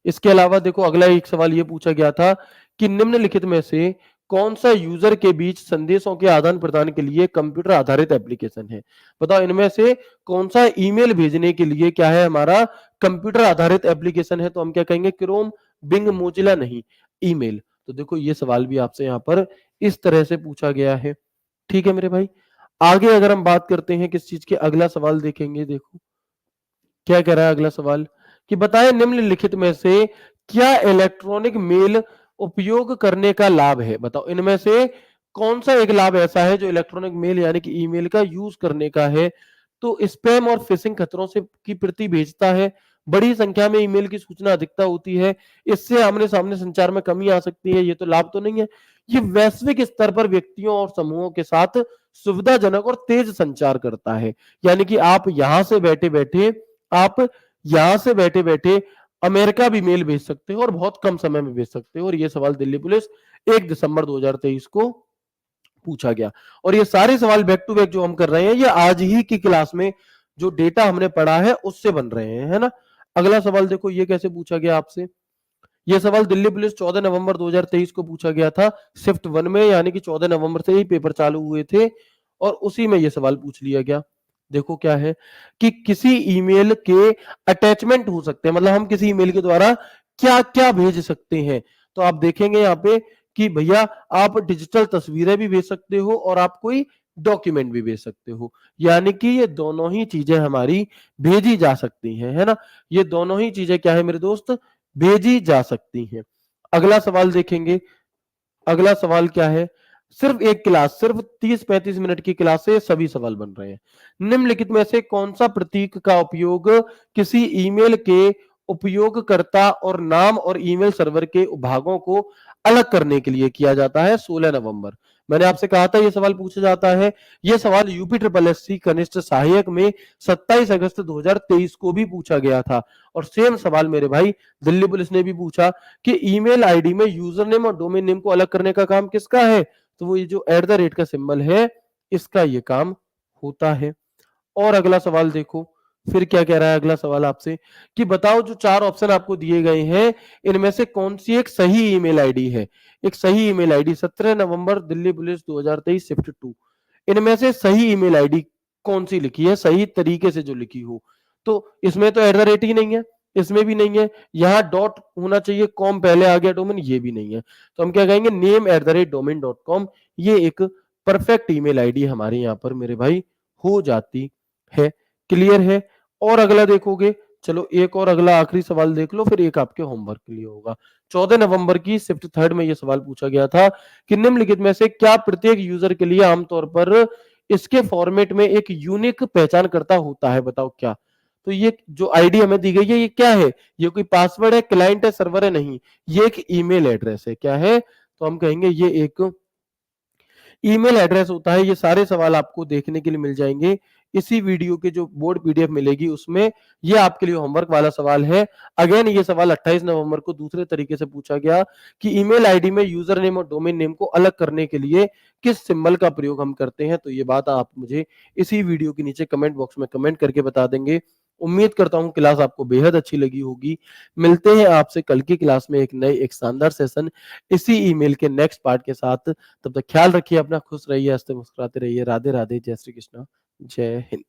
इसके अलावा देखो अगला एक सवाल ये पूछा गया था कि निम्नलिखित में से कौन सा यूजर के बीच संदेशों के आदान प्रदान के लिए कंप्यूटर आधारित एप्लीकेशन है। बताओ इनमें से कौन सा ईमेल भेजने के लिए क्या है हमारा कंप्यूटर आधारित एप्लीकेशन है, तो हम क्या कहेंगे क्रोम, बिंग, मोजिला नहीं, ईमेल। तो देखो ये सवाल भी आपसे यहाँ पर इस तरह से पूछा गया है। ठीक है मेरे भाई, आगे अगर हम बात करते हैं किस चीज के, अगला सवाल देखेंगे। देखो क्या कह रहा है अगला सवाल कि बताएं निम्नलिखित में से क्या इलेक्ट्रॉनिक मेल उपयोग करने का लाभ है। बताओ इनमें से कौन सा एक लाभ ऐसा है जो इलेक्ट्रॉनिक मेल यानी कि ईमेल का यूज करने का है। तो स्पैम और फिशिंग खतरों से की प्रति भेजता है, बड़ी संख्या में ईमेल की सूचना अधिकता होती है, इससे आमने सामने संचार में कमी आ सकती है। ये तो लाभ तो नहीं है। ये वैश्विक स्तर पर व्यक्तियों और समूहों के साथ सुविधाजनक और तेज संचार करता है, यानी कि आप यहां से बैठे बैठे, आप यहां से बैठे बैठे अमेरिका भी मेल भेज सकते हो और बहुत कम समय में भेज सकते हो। और ये सवाल दिल्ली पुलिस 1 दिसंबर 2023 को पूछा गया। और ये सारे सवाल बैक टू बैक जो हम कर रहे हैं, ये आज ही की क्लास में जो डेटा हमने पढ़ा है उससे बन रहे हैं, है ना। अगला सवाल देखो ये कैसे पूछा गया आपसे। ये सवाल दिल्ली पुलिस 14 नवंबर 2023 को पूछा गया था शिफ्ट 1 में, यानी कि 14 नवंबर से ही पेपर चालू हुए थे और उसी में ये सवाल पूछ लिया गया। देखो क्या है कि किसी ईमेल के अटैचमेंट हो सकते हैं, मतलब हम किसी ईमेल के द्वारा क्या क्या भेज सकते हैं। तो आप देखेंगे यहाँ पे कि भैया आप डिजिटल तस्वीरें भी भेज सकते हो और आप कोई डॉक्यूमेंट भी भेज सकते हो, यानी कि ये दोनों ही चीजें हमारी भेजी जा सकती हैं, है ना। ये दोनों ही चीजें क्या है मेरे दोस्त, भेजी जा सकती हैं। अगला सवाल देखेंगे। अगला सवाल क्या है, सिर्फ एक क्लास, सिर्फ 30-35 मिनट की क्लास से सभी सवाल बन रहे हैं। निम्नलिखित में से कौन सा प्रतीक का उपयोग किसी ईमेल के उपयोगकर्ता और नाम और ईमेल सर्वर के भागों को अलग करने के लिए किया जाता है। 16 नवंबर मैंने आपसे कहा था यह सवाल पूछा जाता है। यह सवाल यूपी ट्रिपल एससी कनिष्ठ सहायक में 27 अगस्त 2023 को भी पूछा गया था। और सेम सवाल मेरे भाई दिल्ली पुलिस ने भी पूछा कि ईमेल आईडी में यूजर नेम और डोमेन नेम को अलग करने का काम किसका है, तो वो ये जो @ का सिंबल है इसका ये काम होता है। और अगला सवाल देखो फिर क्या कह रहा है अगला सवाल आपसे कि बताओ जो 4 ऑप्शन आपको दिए गए हैं इनमें से कौन सी एक सही ईमेल आईडी है। एक सही ईमेल आईडी 17 नवंबर दिल्ली पुलिस 2023 शिफ्ट 2, इनमें से सही ईमेल आईडी कौन सी लिखी है, सही तरीके से जो लिखी हो। तो इसमें तो @ ही नहीं है, इसमें भी नहीं है, यहाँ डॉट होना चाहिए, कॉम पहले आ गया डोमेन, ये भी नहीं है। तो हम क्या कहेंगे name@domain.com, ये एक परफेक्ट ईमेल आईडी हमारे यहाँ पर मेरे भाई हो जाती है। क्लियर है। और अगला देखोगे, चलो एक और अगला आखिरी सवाल देख लो, फिर एक आपके होमवर्क के लिए होगा। 14 नवंबर की शिफ्ट 3 में यह सवाल पूछा गया था कि निम्नलिखित में से क्या प्रत्येक यूजर के लिए आमतौर पर इसके फॉर्मेट में एक यूनिक पहचानकर्ता होता है। बताओ क्या। तो ये जो आईडी हमें दी गई है ये क्या है, ये कोई पासवर्ड है, क्लाइंट है, सर्वर है, नहीं, ये एक ईमेल एड्रेस है। क्या है, तो हम कहेंगे ये एक ईमेल एड्रेस होता है। ये सारे सवाल आपको देखने के लिए मिल जाएंगे इसी वीडियो के जो बोर्ड पीडीएफ मिलेगी उसमें। ये आपके लिए होमवर्क वाला सवाल है। अगेन ये सवाल 28 नवंबर को दूसरे तरीके से पूछा गया कि ईमेल आईडी में यूजर नेम और डोमेन नेम को अलग करने के लिए किस सिंबल का प्रयोग हम करते हैं। तो ये बात आप मुझे इसी वीडियो के नीचे कमेंट बॉक्स में कमेंट करके बता देंगे। उम्मीद करता हूं क्लास आपको बेहद अच्छी लगी होगी। मिलते हैं आपसे कल की क्लास में एक नए एक शानदार सेशन इसी ईमेल के नेक्स्ट पार्ट के साथ। तब तक ख्याल रखिए अपना, खुश रहिए, हंसते मुस्कुराते रहिए। राधे राधे, जय श्री कृष्ण, जय हिंद।